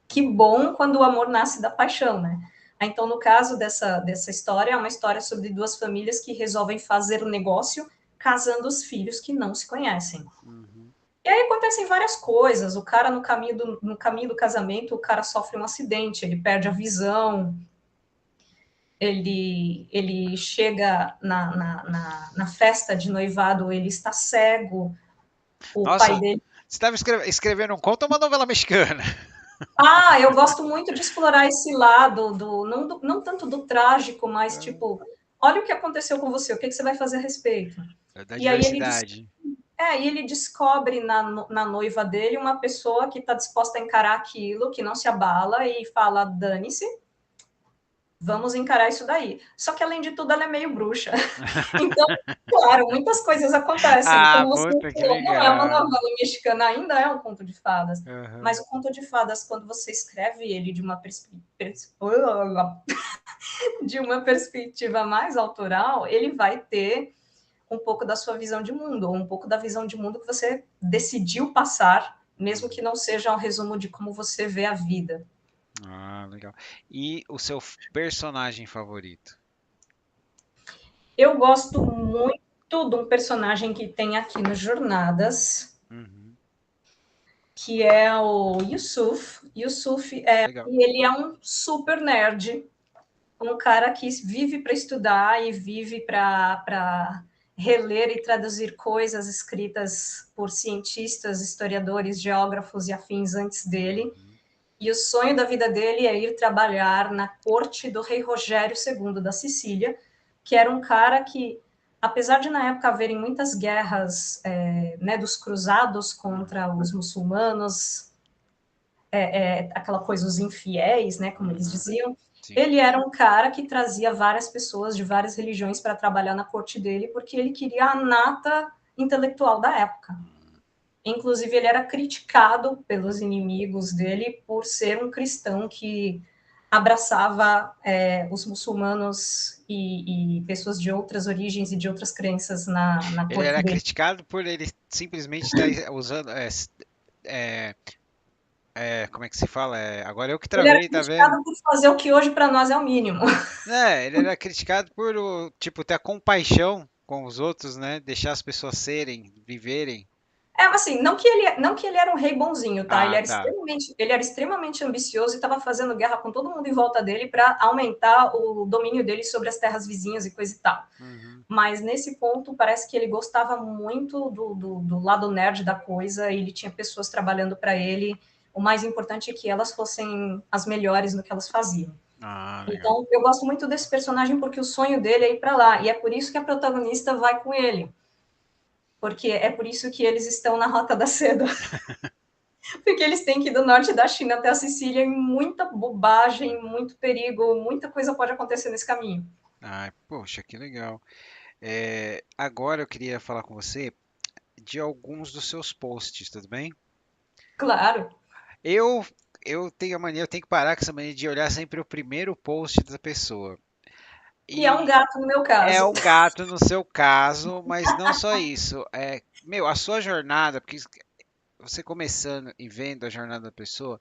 Que bom quando o amor nasce da paixão, né? Então, no caso dessa história, é uma história sobre duas famílias que resolvem fazer um negócio casando os filhos que não se conhecem. Uhum. E aí acontecem várias coisas. O cara, no caminho do casamento, o cara sofre um acidente, ele perde a visão, ele chega na festa de noivado, ele está cego, o pai Nossa, dele. você estava escrevendo um conto ou uma novela mexicana? Ah, eu gosto muito de explorar esse lado não tanto do trágico, mas tipo, olha o que aconteceu com você, o que você vai fazer a respeito? Da E aí diversidade. ele descobre na noiva dele uma pessoa que está disposta a encarar aquilo, que não se abala e fala, dane-se, vamos encarar isso daí. Só que, além de tudo, ela é meio bruxa. Então, claro, muitas coisas acontecem. Ah, Como você puta, que falou, não é uma legal. novela mexicana, ainda é um conto de fadas. Mas Aham. o conto de fadas, quando você escreve ele de uma perspectiva mais autoral, ele vai ter um pouco da sua visão de mundo, ou um pouco da visão de mundo que você decidiu passar, mesmo que Uhum. não seja um resumo de como você vê a vida. Ah, legal. E o seu personagem favorito? Eu gosto muito de um personagem que tem aqui no Jornadas, Uhum. que é o Yusuf. Legal. E ele é um super nerd, um cara que vive para estudar e vive para reler e traduzir coisas escritas por cientistas, historiadores, geógrafos e afins antes dele. Uhum. E o sonho da vida dele é ir trabalhar na corte do rei Rogério II da Sicília, que era um cara que, apesar de na época haverem muitas guerras né, dos cruzados contra os muçulmanos, aquela coisa, os infiéis, né, como eles Uhum. diziam, Sim. ele era um cara que trazia várias pessoas de várias religiões para trabalhar na corte dele, porque ele queria a nata intelectual da época. Uhum. Inclusive, ele era criticado pelos inimigos dele por ser um cristão que abraçava os muçulmanos e pessoas de outras origens e de outras crenças na Ele corte era dele. criticado por ele simplesmente estar usando. É, como é que se fala? Agora eu que Ele era travei, tá vendo? criticado por fazer o que hoje para nós é o mínimo. Ele era criticado por, tipo, ter compaixão com os outros, né? Deixar as pessoas serem, viverem. Mas assim, não que ele era um rei bonzinho, tá? Ele Ah, era tá. extremamente ambicioso e estava fazendo guerra com todo mundo em volta dele para aumentar o domínio dele sobre as terras vizinhas e coisa e tal. Uhum. Mas nesse ponto parece que ele gostava muito do lado nerd da coisa, e ele tinha pessoas trabalhando para ele. O mais importante é que elas fossem as melhores no que elas faziam. Ah, legal. Então, eu gosto muito desse personagem porque o sonho dele é ir para lá, e é por isso que a protagonista vai com ele. Porque é por isso que eles estão na Rota da Seda. Porque eles têm que ir do norte da China até a Sicília, e muita bobagem, muito perigo, muita coisa pode acontecer nesse caminho. Ah, poxa, que legal. Agora eu queria falar com você de alguns dos seus posts, tudo bem? Claro. Eu, eu tenho a mania, eu tenho que parar com essa mania de olhar sempre o primeiro post da pessoa. E é um E gato no meu é caso. um gato no seu caso, mas não só isso. A sua jornada, porque você começando e vendo a jornada da pessoa,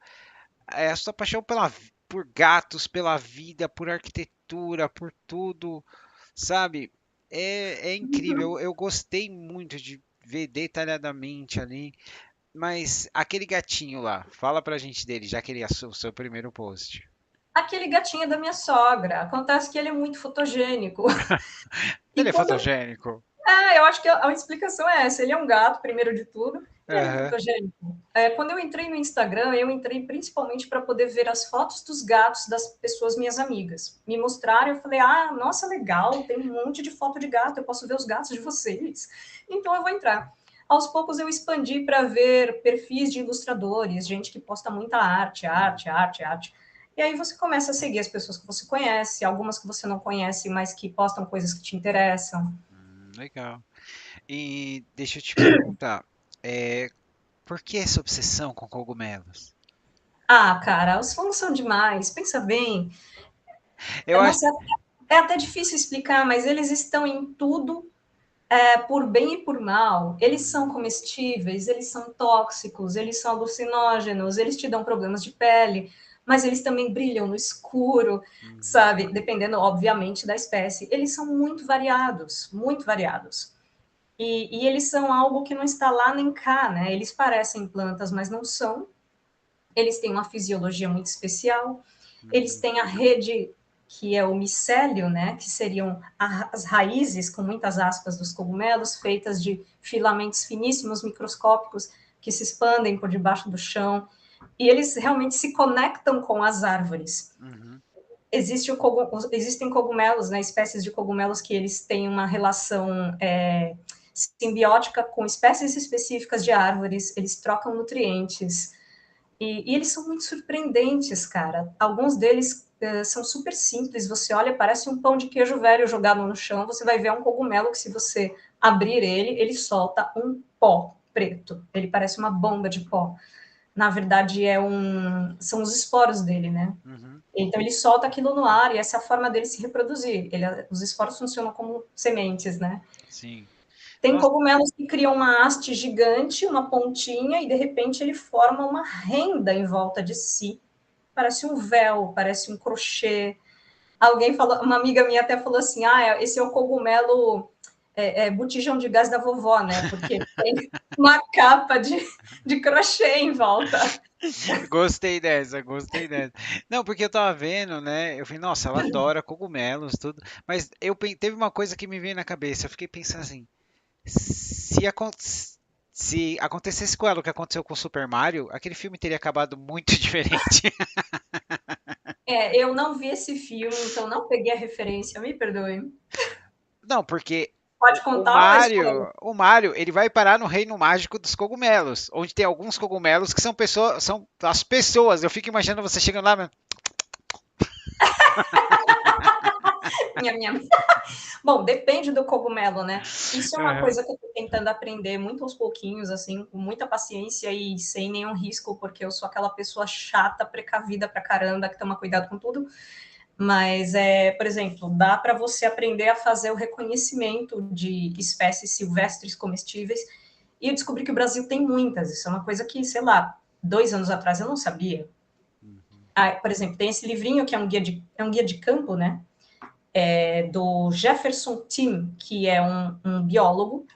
a sua paixão por gatos, pela vida, por arquitetura, por tudo, sabe? É incrível. Eu gostei muito de ver detalhadamente ali. Mas aquele gatinho lá, fala pra gente dele, já que ele é o seu primeiro post. Aquele gatinho é da minha sogra. Acontece que ele é muito fotogênico. Ele E é quando. fotogênico. Eu acho que a explicação é essa. Ele é um gato, primeiro de tudo, e ele é Aham. fotogênico. Quando eu entrei no Instagram, eu entrei principalmente para poder ver as fotos dos gatos das pessoas, minhas amigas. Me mostraram, eu falei, nossa, legal, tem um monte de foto de gato, eu posso ver os gatos de vocês. Então eu vou entrar. Aos poucos eu expandi para ver perfis de ilustradores, gente que posta muita arte, arte, arte, arte. E aí você começa a seguir as pessoas que você conhece, algumas que você não conhece, mas que postam coisas que te interessam. Legal. E deixa eu te perguntar, é, por que essa obsessão com cogumelos? Ah, cara, os fungos são demais, pensa bem. Eu acho. Nossa, é até difícil explicar, mas eles estão em tudo, por bem e por mal. Eles são comestíveis, eles são tóxicos, eles são alucinógenos, eles te dão problemas de pele, mas eles também brilham no escuro, Uhum, sabe? Dependendo, obviamente, da espécie. Eles são muito variados, muito variados. E eles são algo que não está lá nem cá, né? Eles parecem plantas, mas não são. Eles têm uma fisiologia muito especial. Eles uhum, têm a rede que é o micélio, né? Que seriam as raízes, com muitas aspas, dos cogumelos, feitas de filamentos finíssimos, microscópicos, que se expandem por debaixo do chão. E eles realmente se conectam com as árvores. uhum, Existem cogumelos, né, espécies de cogumelos que eles têm uma relação simbiótica com espécies específicas de árvores, eles trocam nutrientes, e eles são muito surpreendentes, cara. Alguns deles são super simples, você olha, parece um pão de queijo velho jogado no chão, você vai ver um cogumelo que se você abrir ele, ele solta um pó preto, ele parece uma bomba de pó. Na verdade, são os esporos dele, né? uhum, Então ele solta aquilo no ar e essa é a forma dele se reproduzir. Os esporos funcionam como sementes, né? sim. Tem Nossa, cogumelos que criam uma haste gigante, uma pontinha, e de repente ele forma uma renda em volta de si. Parece um véu, parece um crochê. Alguém falou, uma amiga minha até falou assim: ah, esse é o cogumelo botijão de gás da vovó, né? Porque tem uma capa de crochê em volta. gostei dessa, gostei dessa. Não, porque eu tava vendo, né? Eu falei, nossa, ela adora cogumelos, tudo. Mas teve uma coisa que me veio na cabeça. Eu fiquei pensando assim, se, se acontecesse com ela o que aconteceu com o Super Mario, aquele filme teria acabado muito diferente. Eu não vi esse filme, então não peguei a referência, me perdoe. Não, porque Pode o contar a história. Mario, ele vai parar no reino mágico dos cogumelos, onde tem alguns cogumelos que são pessoas, são as pessoas. Eu fico imaginando você chegando lá, Minha, minha. Bom, depende do cogumelo, né? Isso é uma aham, coisa que eu tô tentando aprender muito aos pouquinhos, assim, com muita paciência e sem nenhum risco, porque eu sou aquela pessoa chata, precavida pra caramba, que toma cuidado com tudo. Mas, por exemplo, dá para você aprender a fazer o reconhecimento de espécies silvestres comestíveis. E eu descobri que o Brasil tem muitas. Isso é uma coisa que, sei lá, 2 anos atrás eu não sabia. uhum, Ah, por exemplo, tem esse livrinho que é um guia de campo, né? Do Jefferson Tim, que é um biólogo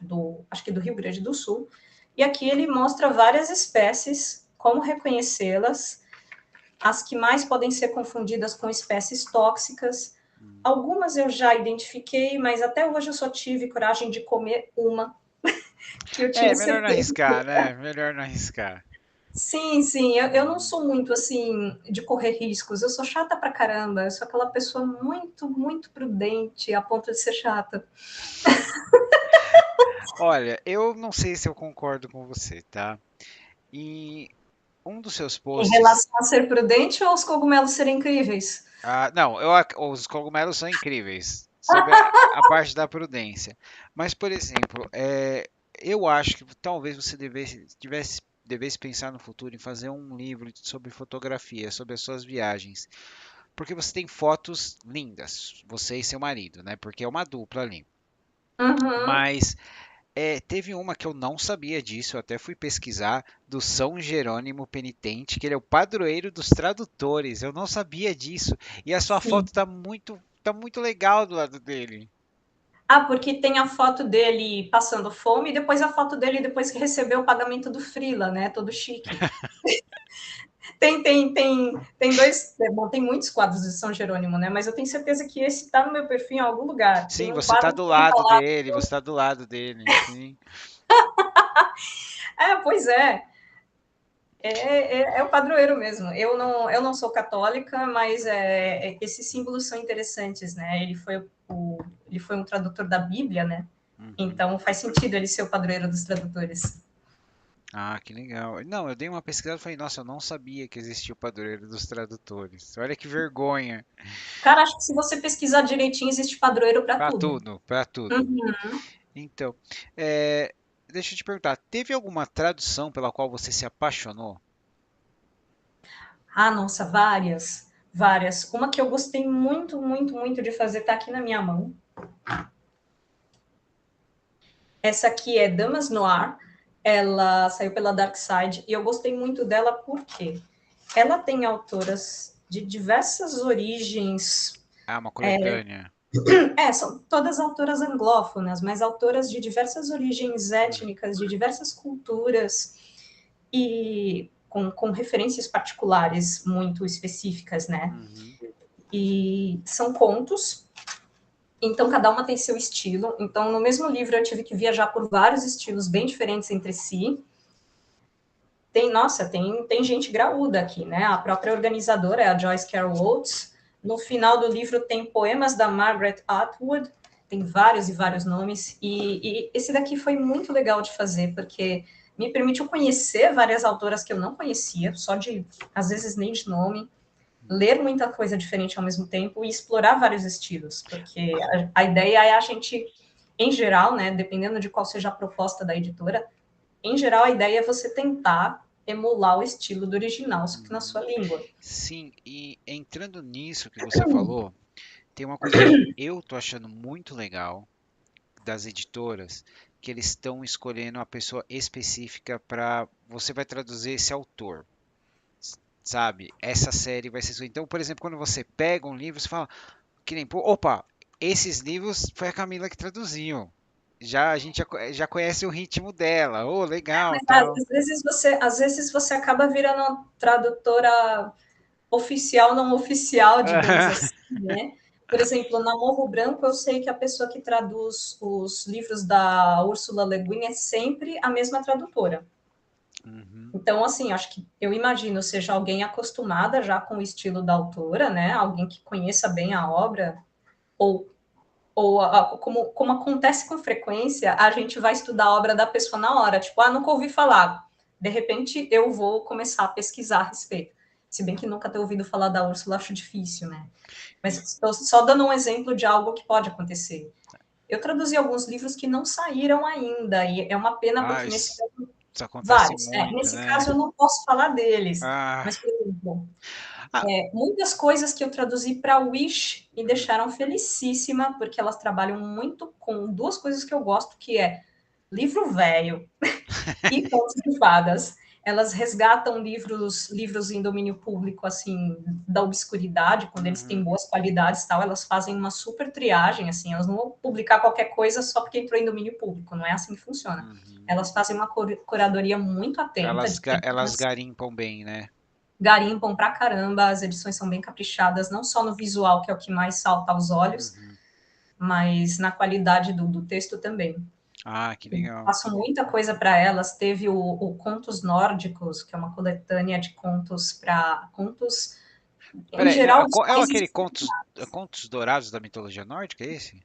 acho que do Rio Grande do Sul, e aqui ele mostra várias espécies, como reconhecê-las, as que mais podem ser confundidas com espécies tóxicas. uhum. Algumas eu já identifiquei, mas até hoje eu só tive coragem de comer uma que eu tinha É, melhor não certeza. arriscar, né? Melhor não arriscar. Sim, sim, eu não Uhum. sou muito assim de correr riscos, eu sou chata pra caramba, eu sou aquela pessoa muito, muito prudente a ponto de ser chata. Olha, eu não sei se eu concordo com você, tá? E um dos seus Em posts. relação a ser prudente ou os cogumelos serem incríveis? Ah, não, os cogumelos são incríveis, sobre a parte da prudência. Mas, por exemplo, eu acho que talvez você devesse pensar no futuro em fazer um livro sobre fotografia, sobre as suas viagens. Porque você tem fotos lindas, você e seu marido, né? Porque é uma dupla ali. Uhum. Mas teve uma que eu não sabia disso, eu até fui pesquisar, do São Jerônimo Penitente, que ele é o padroeiro dos tradutores. Eu não sabia disso. E a sua Sim. foto tá muito legal do lado dele. Ah, porque tem a foto dele passando fome e depois a foto dele depois que recebeu o pagamento do Freela, né? Todo chique. Tem dois. Bom, tem muitos quadros de São Jerônimo, né? Mas eu tenho certeza que esse está no meu perfil em algum lugar. Tem Sim, um você tá quadro do que ele está lado lá. dele, você tá do lado dele, sim. Pois é. É o padroeiro mesmo. Eu não sou católica, mas esses símbolos são interessantes, né? Ele foi um tradutor da Bíblia, né? Uhum. Então faz sentido ele ser o padroeiro dos tradutores. Ah, que legal. Não, eu dei uma pesquisada e falei, nossa, eu não sabia que existia o padroeiro dos tradutores. Olha que vergonha. Cara, acho que se você pesquisar direitinho, existe padroeiro para Pra tudo. tudo, pra tudo. Uhum. Então, é, deixa eu te perguntar, teve alguma tradução pela qual você se apaixonou? Ah, nossa, várias, várias. Uma que eu gostei muito, muito, muito de fazer está aqui na minha mão. Essa aqui é Damas Noir. Ela saiu pela Dark Side e eu gostei muito dela porque ela tem autoras de diversas origens. Ah, uma coletânea. São todas autoras anglófonas, mas autoras de diversas origens Hum, étnicas, de diversas culturas e com referências particulares muito específicas, né? uhum. E são contos, então cada uma tem seu estilo. Então, no mesmo livro, eu tive que viajar por vários estilos bem diferentes entre si. Tem gente graúda aqui, né? A própria organizadora é a Joyce Carol Oates. No final do livro tem poemas da Margaret Atwood, tem vários e vários nomes. E esse daqui foi muito legal de fazer, porque me permitiu conhecer várias autoras que eu não conhecia, só de, às vezes, nem de nome, ler muita coisa diferente ao mesmo tempo e explorar vários estilos, porque a ideia é a gente, em geral, né, dependendo de qual seja a proposta da editora, em geral a ideia é você tentar emular o estilo do original, só que na Uhum. sua língua. Sim, e entrando nisso que você falou, tem uma coisa que eu tô achando muito legal das editoras, que eles estão escolhendo a pessoa específica para você vai traduzir esse autor, sabe? Essa série vai ser sua. Então, por exemplo, quando você pega um livro, você fala, que nem, pô, opa, esses livros foi a Camila que traduziu. Já a gente já conhece o ritmo dela. Oh, legal, Mas tal. às vezes você acaba virando tradutora oficial, não oficial, digamos assim, né? Por exemplo, na Morro Branco, eu sei que a pessoa que traduz os livros da Ursula Le Guin é sempre a mesma tradutora. Uhum, Então, assim, acho que eu imagino seja alguém acostumada já com o estilo da autora, né? Alguém que conheça bem a obra, ou, como acontece com frequência, a gente vai estudar a obra da pessoa na hora, tipo, ah, nunca ouvi falar. De repente, eu vou começar a pesquisar a respeito. Se bem que nunca ter ouvido falar da Úrsula, acho difícil, né? Mas e- estou só dando um exemplo de algo que pode acontecer. Eu traduzi alguns livros que não saíram ainda, e é uma pena, ah, porque nesse isso acontece vários. muito, Nesse né? caso, eu não posso falar deles. Ah, Mas, por exemplo, ah, muitas coisas que eu traduzi para Wish me hum, deixaram felicíssima, porque elas trabalham muito com duas coisas que eu gosto, que é livro velho e contos de fadas. Elas resgatam livros em domínio público, assim, da obscuridade, quando eles têm uhum, boas qualidades e tal, elas fazem uma super triagem, assim, elas não vão publicar qualquer coisa só porque entrou em domínio público, não é assim que funciona. uhum. Elas fazem uma curadoria muito atenta de Elas temas, garimpam bem, né? garimpam pra caramba, as edições são bem caprichadas, não só no visual, que é o que mais salta aos olhos, Uhum. mas na qualidade do texto também. Ah, que Eu legal. faço muita coisa para elas. Teve o Contos Nórdicos, que é uma coletânea de contos para contos, em Peraí, geral, de é países. aquele contos dourados da mitologia nórdica, é esse?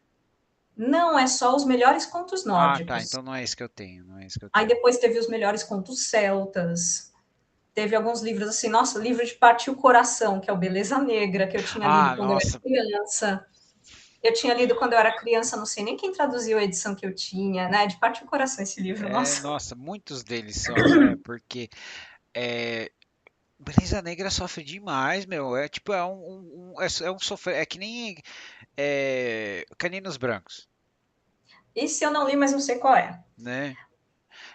Não, é só os melhores contos Ah, tá. nórdicos. Então não é esse que eu tenho. Não é esse que eu Aí tenho. depois teve os melhores contos celtas. Teve alguns livros assim, nossa, livro de partir o coração, que é o Beleza Negra, que eu tinha lido Ah, quando eu era nossa. criança. Eu tinha lido quando eu era criança, não sei nem quem traduziu a edição que eu tinha, né? De partir o coração esse livro, É, nossa. nossa, muitos deles são, né? Porque é, Brisa Negra sofre demais, meu. É tipo, é um sofrer. É que nem Caninos Brancos, Esse eu não li, mas não sei qual é. né?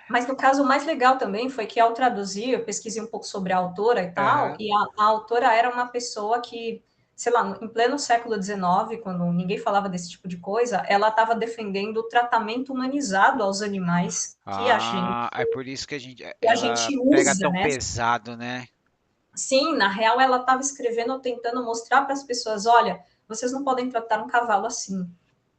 Mas no caso, o mais legal também foi que ao traduzir, eu pesquisei um pouco sobre a autora e tal, Aham. e a autora era uma pessoa que, sei lá, em pleno século XIX, quando ninguém falava desse tipo de coisa, ela estava defendendo o tratamento humanizado aos animais Ah, é por isso que que a ela gente pega usa, tão né? pesado, né? Sim, na real, ela estava escrevendo, tentando mostrar para as pessoas, olha, vocês não podem tratar um cavalo assim.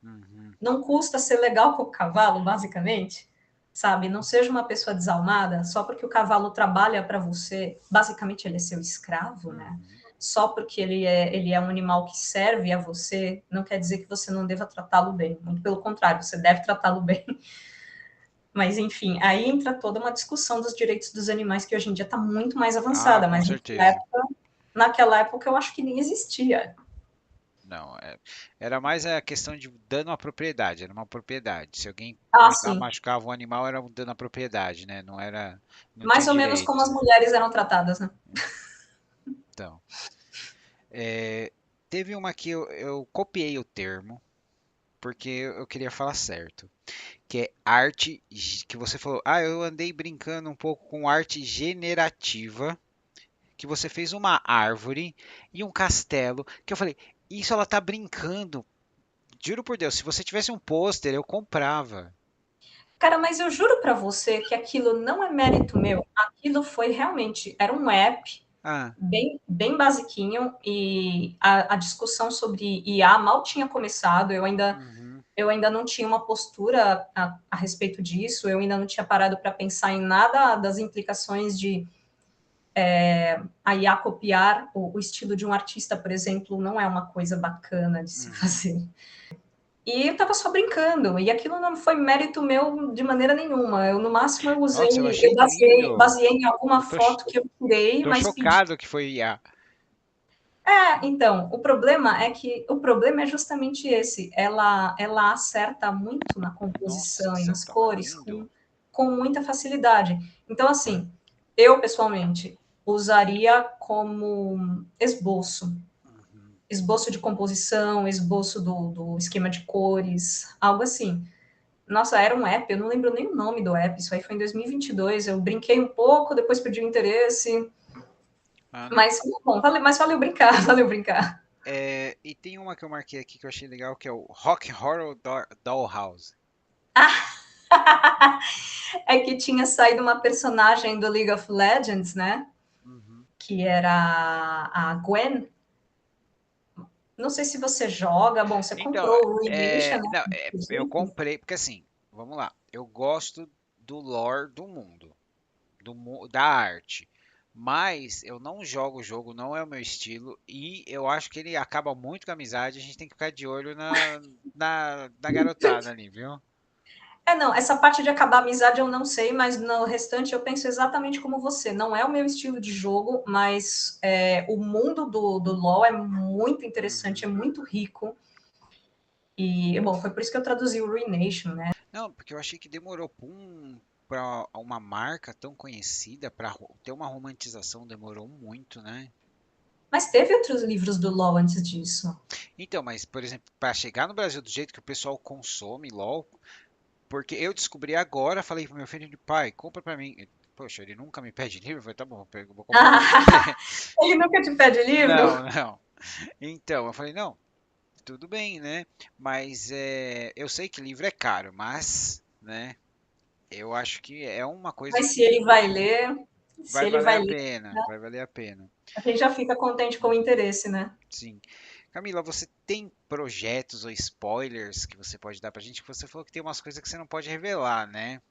Uhum, Não custa ser legal com o cavalo, basicamente, sabe? Não seja uma pessoa desalmada só porque o cavalo trabalha para você. Basicamente, ele é seu escravo, né? uhum. Só porque ele é um animal que serve a você, não quer dizer que você não deva tratá-lo bem. Muito pelo contrário, você deve tratá-lo bem. Mas, enfim, aí entra toda uma discussão dos direitos dos animais que hoje em dia está muito mais Ah, avançada, com mas certeza. naquela época eu acho que nem existia. Não, era mais a questão de dano à propriedade, era uma propriedade. Se alguém Ah, sim. machucava um animal, era um dano à propriedade, né? Não era, não tinha Mais ou menos como as direito. mulheres eram tratadas, né? Então, teve uma que eu copiei o termo, porque eu queria falar certo, que é arte, que você falou, eu andei brincando um pouco com arte generativa, que você fez uma árvore e um castelo, que eu falei, isso ela tá brincando. Juro por Deus, se você tivesse um pôster, eu comprava. Cara, mas eu juro para você que aquilo não é mérito meu. Aquilo foi realmente, era um app Ah, bem basiquinho e a discussão sobre IA mal tinha começado. uhum, Eu ainda não tinha uma postura a respeito disso. Eu ainda não tinha parado para pensar em nada das implicações de a IA copiar o estilo de um artista, por exemplo, não é uma coisa bacana de se uhum. fazer. E eu estava só brincando, e aquilo não foi mérito meu de maneira nenhuma. Eu, no máximo, eu Nossa, eu usei, eu achei lindo. baseei em alguma Eu foto que eu tirei, tô mas pedi. chocado que foi IA. Então, o problema é justamente esse. Ela acerta muito na composição e Nossa, nas tava cores lindo. com muita facilidade. Então, assim, eu pessoalmente usaria como esboço. Uhum. Esboço de composição, esboço do esquema de cores, algo assim. Nossa, era um app, eu não lembro nem o nome do app, isso aí foi em 2022, eu brinquei um pouco, depois perdi o interesse, Ah, não. mas bom, mas valeu brincar, valeu brincar. E tem uma que eu marquei aqui que eu achei legal, que é o Rock Horror Dollhouse. É que tinha saído uma personagem do League of Legends, né, Uhum. que era a Gwen, não sei se você joga, bom, você Então, comprou o Ruination, né, não, eu inclusive. comprei, porque assim, vamos lá, eu gosto do lore do mundo, da arte, mas eu não jogo o jogo, não é o meu estilo, e eu acho que ele acaba muito com a amizade, a gente tem que ficar de olho na garotada ali, viu? Não, essa parte de acabar a amizade eu não sei, mas no restante eu penso exatamente como você. Não é o meu estilo de jogo, mas o mundo do LoL é muito interessante, é Uhum. muito rico. E, bom, foi por isso que eu traduzi o Ruination, né? Não, porque eu achei que demorou pra uma marca tão conhecida, pra ter uma romantização, demorou muito, né? Mas teve outros livros do LoL antes disso. Então, mas, por exemplo, para chegar no Brasil do jeito que o pessoal consome LOL, porque eu descobri agora, falei pro meu filho de pai, compra pra mim. Poxa, ele nunca me pede livro, eu falei, tá bom, vou comprar pra você. Ele nunca te pede livro? Não, não. Então, eu falei, não, tudo bem, né? Mas eu sei que livro é caro, mas, né, eu acho que é uma coisa Mas que se vai ele valer vai a ler, pena, vai valer a pena. a gente já fica contente com o Uhum, interesse, né? sim. Camila, você tem projetos ou spoilers que você pode dar pra gente? Que você falou que tem umas coisas que você não pode revelar, né?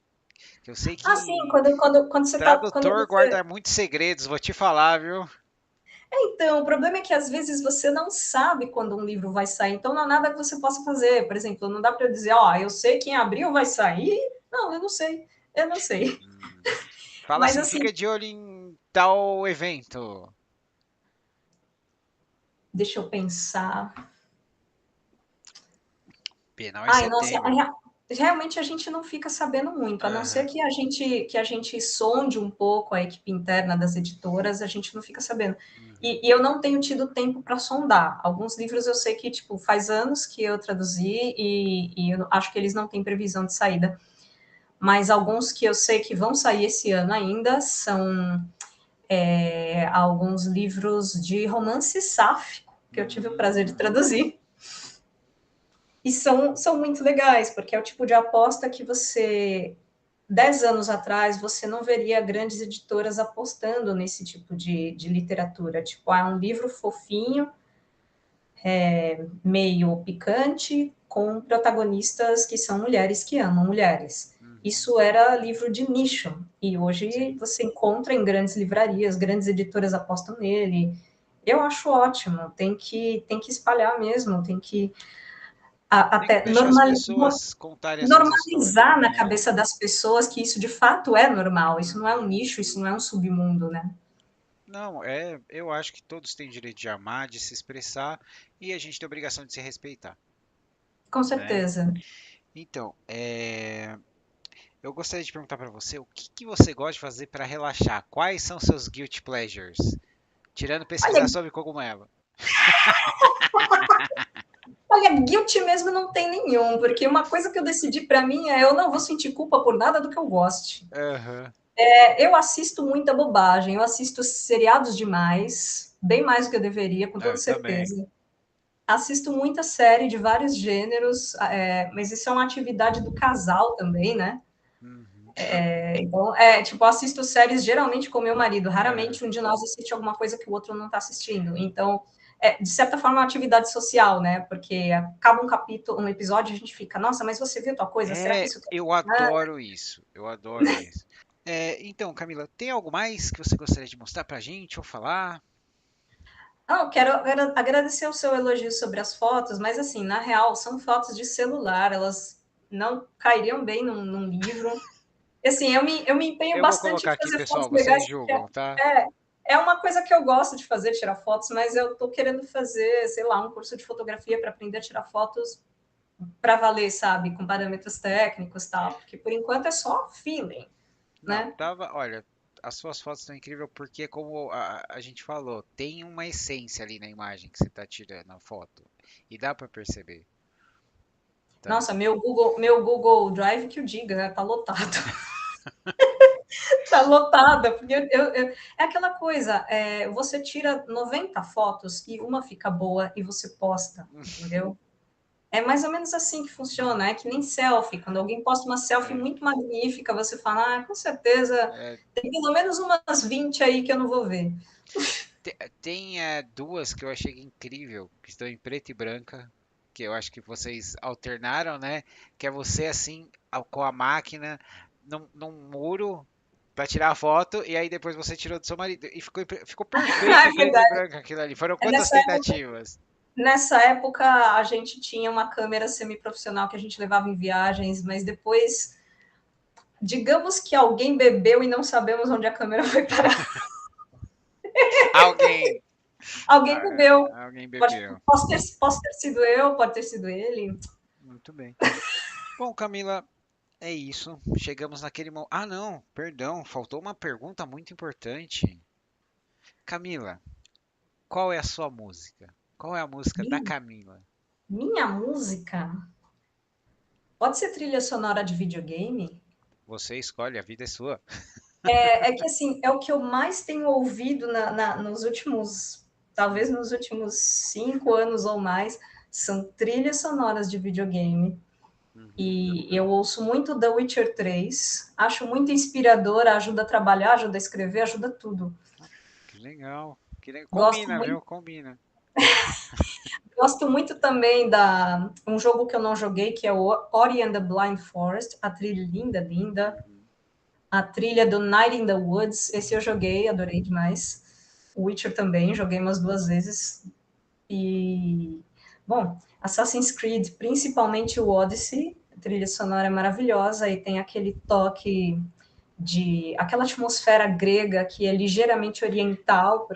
Que eu sei Ah, sim, que quando tradutor você guarda muitos segredos, vou te falar, viu? Então, o problema é que às vezes você não sabe quando um livro vai sair, então não há nada que você possa fazer. Por exemplo, não dá para eu dizer, ó, eu sei que em abril vai sair. Não, eu não sei. Hum. Fala Mas assim, assim, fica de olho em tal evento. deixa eu pensar. Penal em Ai, nossa, setembro. realmente a gente não fica sabendo muito, a não ser Aham. que a gente sonde um pouco a equipe interna das editoras, a gente não fica sabendo. Uhum. E eu não tenho tido tempo para sondar. Alguns livros eu sei que, tipo, faz anos que eu traduzi e eu acho que eles não têm previsão de saída. Mas alguns que eu sei que vão sair esse ano ainda são alguns livros de romance sáfico, que eu tive o prazer de Hum, traduzir. E são muito legais, porque é o tipo de aposta que você, 10 anos atrás, você não veria grandes editoras apostando nesse tipo de literatura. Tipo, um livro fofinho, meio picante, com protagonistas que são mulheres que amam mulheres. uhum. Isso era livro de nicho, e hoje Sim. você encontra em grandes livrarias, grandes editoras apostam nele. Eu acho ótimo, tem que espalhar mesmo, tem que. Tem que até deixar as pessoas contarem as suas histórias, normalizar na né? cabeça das pessoas que isso de fato é normal, isso não é um Uhum. nicho, isso não é um submundo, né? Não, eu acho que todos têm direito de amar, de se expressar e a gente tem a obrigação de se respeitar, Com né? certeza. Então, eu gostaria de perguntar para você o que que você gosta de fazer para relaxar? Quais são seus guilty pleasures? Tirando Olha, pesquisar sobre cogumelo. olha, guilty mesmo não tem nenhum, porque uma coisa que eu decidi para mim é eu não vou sentir culpa por nada do que eu goste. Aham. Eu assisto muita bobagem, eu assisto seriados demais, bem mais do que eu deveria, com Ah, toda eu também. certeza. Assisto muita série de vários gêneros, mas isso é uma atividade do casal também, né? Uhum. Então, tipo, eu assisto séries geralmente com meu marido, Aham. raramente um de nós assiste alguma coisa que o outro não está assistindo. Então, de certa forma, é uma atividade social, né? Porque acaba um capítulo, um episódio, a gente fica, nossa, mas você viu tua coisa? Será que isso quer Eu dizer? adoro isso. Eu adoro isso. Então, Camila, tem algo mais que você gostaria de mostrar pra gente ou falar? Não, quero agradecer o seu elogio sobre as fotos, mas assim, na real, são fotos de celular, elas não cairiam bem num livro. Assim, eu me empenho Eu vou bastante colocar em aqui, fazer fotos pessoal, vocês legais, julgam, tá? é uma coisa que eu gosto de fazer, tirar fotos, mas eu estou querendo fazer, sei lá, um curso de fotografia para aprender a tirar fotos para valer, sabe, com parâmetros técnicos e tal, porque por enquanto é só feeling, Não, né? olha, as suas fotos estão incríveis porque, como a gente falou, tem uma essência ali na imagem que você está tirando a foto. E dá para perceber, tá? Nossa, meu Google Drive que o diga, né? Tá lotado. Tá lotada, porque é aquela coisa, você tira 90 fotos e uma fica boa e você posta, entendeu? É mais ou menos assim que funciona, é que nem selfie. Quando alguém posta uma selfie É, muito magnífica, você fala, com certeza, é, tem pelo menos umas 20 aí que eu não vou ver. tem duas que eu achei incrível, que estão em preto e branca, que eu acho que vocês alternaram, né? Que é você assim, com a máquina, num muro, para tirar a foto, e aí depois você tirou do seu marido. E ficou perfeito É em preto e verdade. branco aquilo ali. Foram É quantas tentativas? nessa época, a gente tinha uma câmera semiprofissional que a gente levava em viagens, mas depois, digamos que alguém bebeu e não sabemos onde a câmera foi parar. Alguém. Alguém Ah, bebeu. alguém Pode, bebeu. posso ter sido eu, pode ter sido ele. Muito bem. Bom, Camila, é isso. Chegamos naquele momento. Ah, não, perdão, faltou uma pergunta muito importante. Camila, qual é a sua música? Qual é a música da Camila? Minha música pode ser trilha sonora de videogame? Você escolhe, a vida é sua. É que assim, é o que eu mais tenho ouvido nos últimos, talvez nos últimos 5 anos ou mais, são trilhas sonoras de videogame. Uhum, E eu ouço muito The Witcher 3, acho muito inspiradora, ajuda a trabalhar, ajuda a escrever, ajuda tudo. que legal. Gosto Combina, muito, viu? Combina. gosto muito também um jogo que eu não joguei, que é o Ori and the Blind Forest, a trilha linda, linda. Uhum. A trilha do Night in the Woods, esse eu joguei, adorei demais. O Witcher também, joguei umas 2 vezes. E, bom, Assassin's Creed, principalmente o Odyssey, a trilha sonora é maravilhosa e tem aquele toque aquela atmosfera grega que é ligeiramente oriental,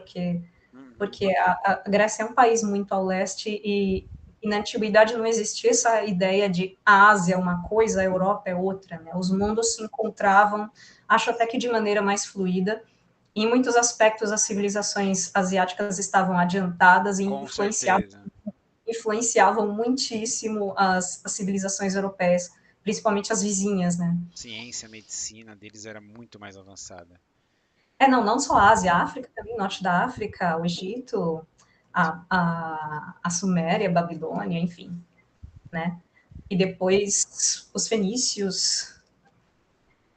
Uhum. porque a Grécia é um país muito ao leste e na antiguidade não existia essa ideia de a Ásia é uma coisa, a Europa é outra, né? Os mundos se encontravam, acho até que de maneira mais fluida. Em muitos aspectos, as civilizações asiáticas estavam adiantadas e Com certeza. influenciavam muitíssimo as civilizações europeias, principalmente as vizinhas, né? Ciência, medicina deles era muito mais avançada. Não só a Ásia, a África também, norte da África, o Egito, a Suméria, a Babilônia, enfim, né? E depois os fenícios,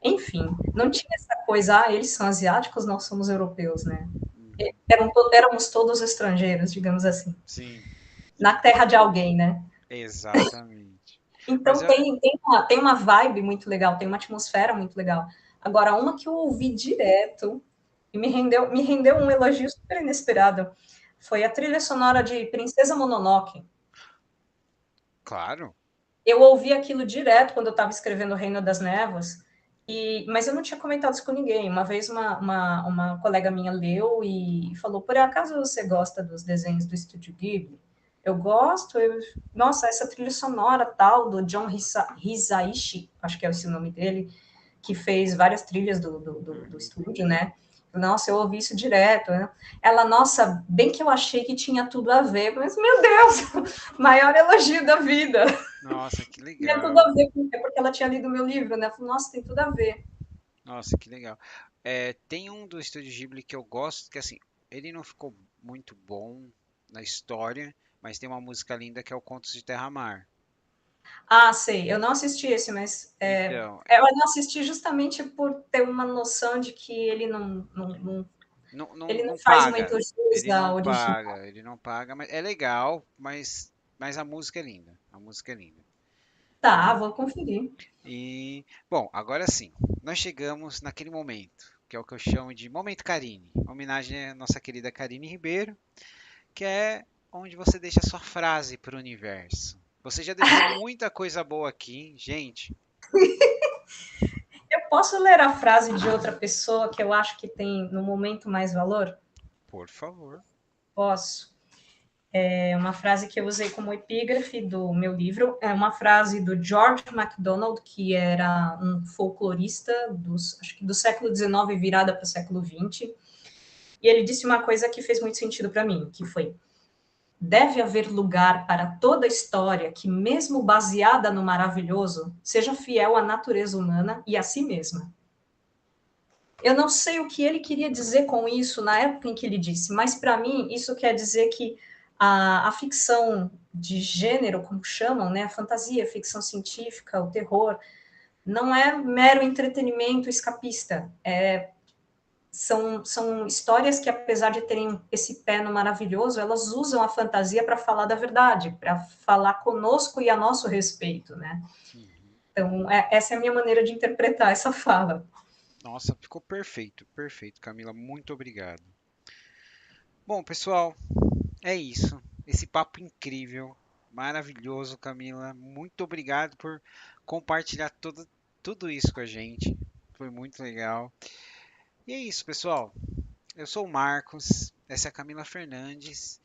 enfim, não tinha essa coisa, eles são asiáticos, nós somos europeus, né? Uhum. Éramos todos estrangeiros, digamos assim, Sim, na terra de alguém, né? exatamente. Mas Então eu, tem uma vibe muito legal, tem uma atmosfera muito legal. Agora, uma que eu ouvi direto e me rendeu um elogio super inesperado foi a trilha sonora de Princesa Mononoke. Claro. Eu ouvi aquilo direto quando eu estava escrevendo O Reino das Névoas, mas eu não tinha comentado isso com ninguém. Uma vez uma colega minha leu e falou, por acaso você gosta dos desenhos do Estúdio Ghibli? Eu gosto, nossa, essa trilha sonora tal, do John Hisaishi, acho que é esse o nome dele, que fez várias trilhas do estúdio, né? Nossa, eu ouvi isso direto, né? Ela, nossa, bem que eu achei que tinha tudo a ver, mas, meu Deus, maior elogio da vida. Nossa, que Tinha tudo legal. a ver, é porque ela tinha lido o meu livro, né? Eu falei, nossa, tem tudo a ver. Nossa, que legal. É, tem um do Estúdio Ghibli que eu gosto, que assim, ele não ficou muito bom na história, mas tem uma música linda que é o Contos de Terra-Mar. Ah, sei, eu não assisti esse, mas Então, eu não assisti justamente por ter uma noção de que ele ele não não faz muito paga. jus à original. Ele não paga, mas é legal, mas a música é linda. A música é linda. Tá, E, vou conferir. bom, agora sim, nós chegamos naquele momento, que é o que eu chamo de Momento Karine, homenagem à nossa querida Karine Ribeiro, que é onde você deixa a sua frase para o universo. Você já deixou muita coisa boa aqui, gente. Eu posso ler a frase de outra pessoa que eu acho que tem no momento mais valor? Por favor. Posso. É uma frase que eu usei como epígrafe do meu livro. É uma frase do George MacDonald, que era um folclorista acho que do século XIX virada para o século XX. E ele disse uma coisa que fez muito sentido para mim, que foi: deve haver lugar para toda história que, mesmo baseada no maravilhoso, seja fiel à natureza humana e a si mesma. Eu não sei o que ele queria dizer com isso na época em que ele disse, mas para mim isso quer dizer que a ficção de gênero, como chamam, né, a fantasia, a ficção científica, o terror, não é mero entretenimento escapista. São histórias que, apesar de terem esse pé no maravilhoso, elas usam a fantasia para falar da verdade, para falar conosco e a nosso respeito, né? Uhum. Então, essa é a minha maneira de interpretar essa fala. Nossa, ficou perfeito, perfeito, Camila. Muito obrigado. Bom, pessoal, é isso. Esse papo incrível, maravilhoso, Camila. Muito obrigado por compartilhar tudo isso com a gente. Foi muito legal. E é isso, pessoal. Eu sou o Marcos, essa é a Camila Fernandes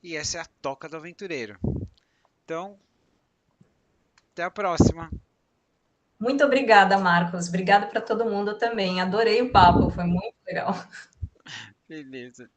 e essa é a Toca do Aventureiro. Então, até a próxima. Muito obrigada, Marcos. Obrigada para todo mundo também. Adorei o papo, foi muito legal. Beleza.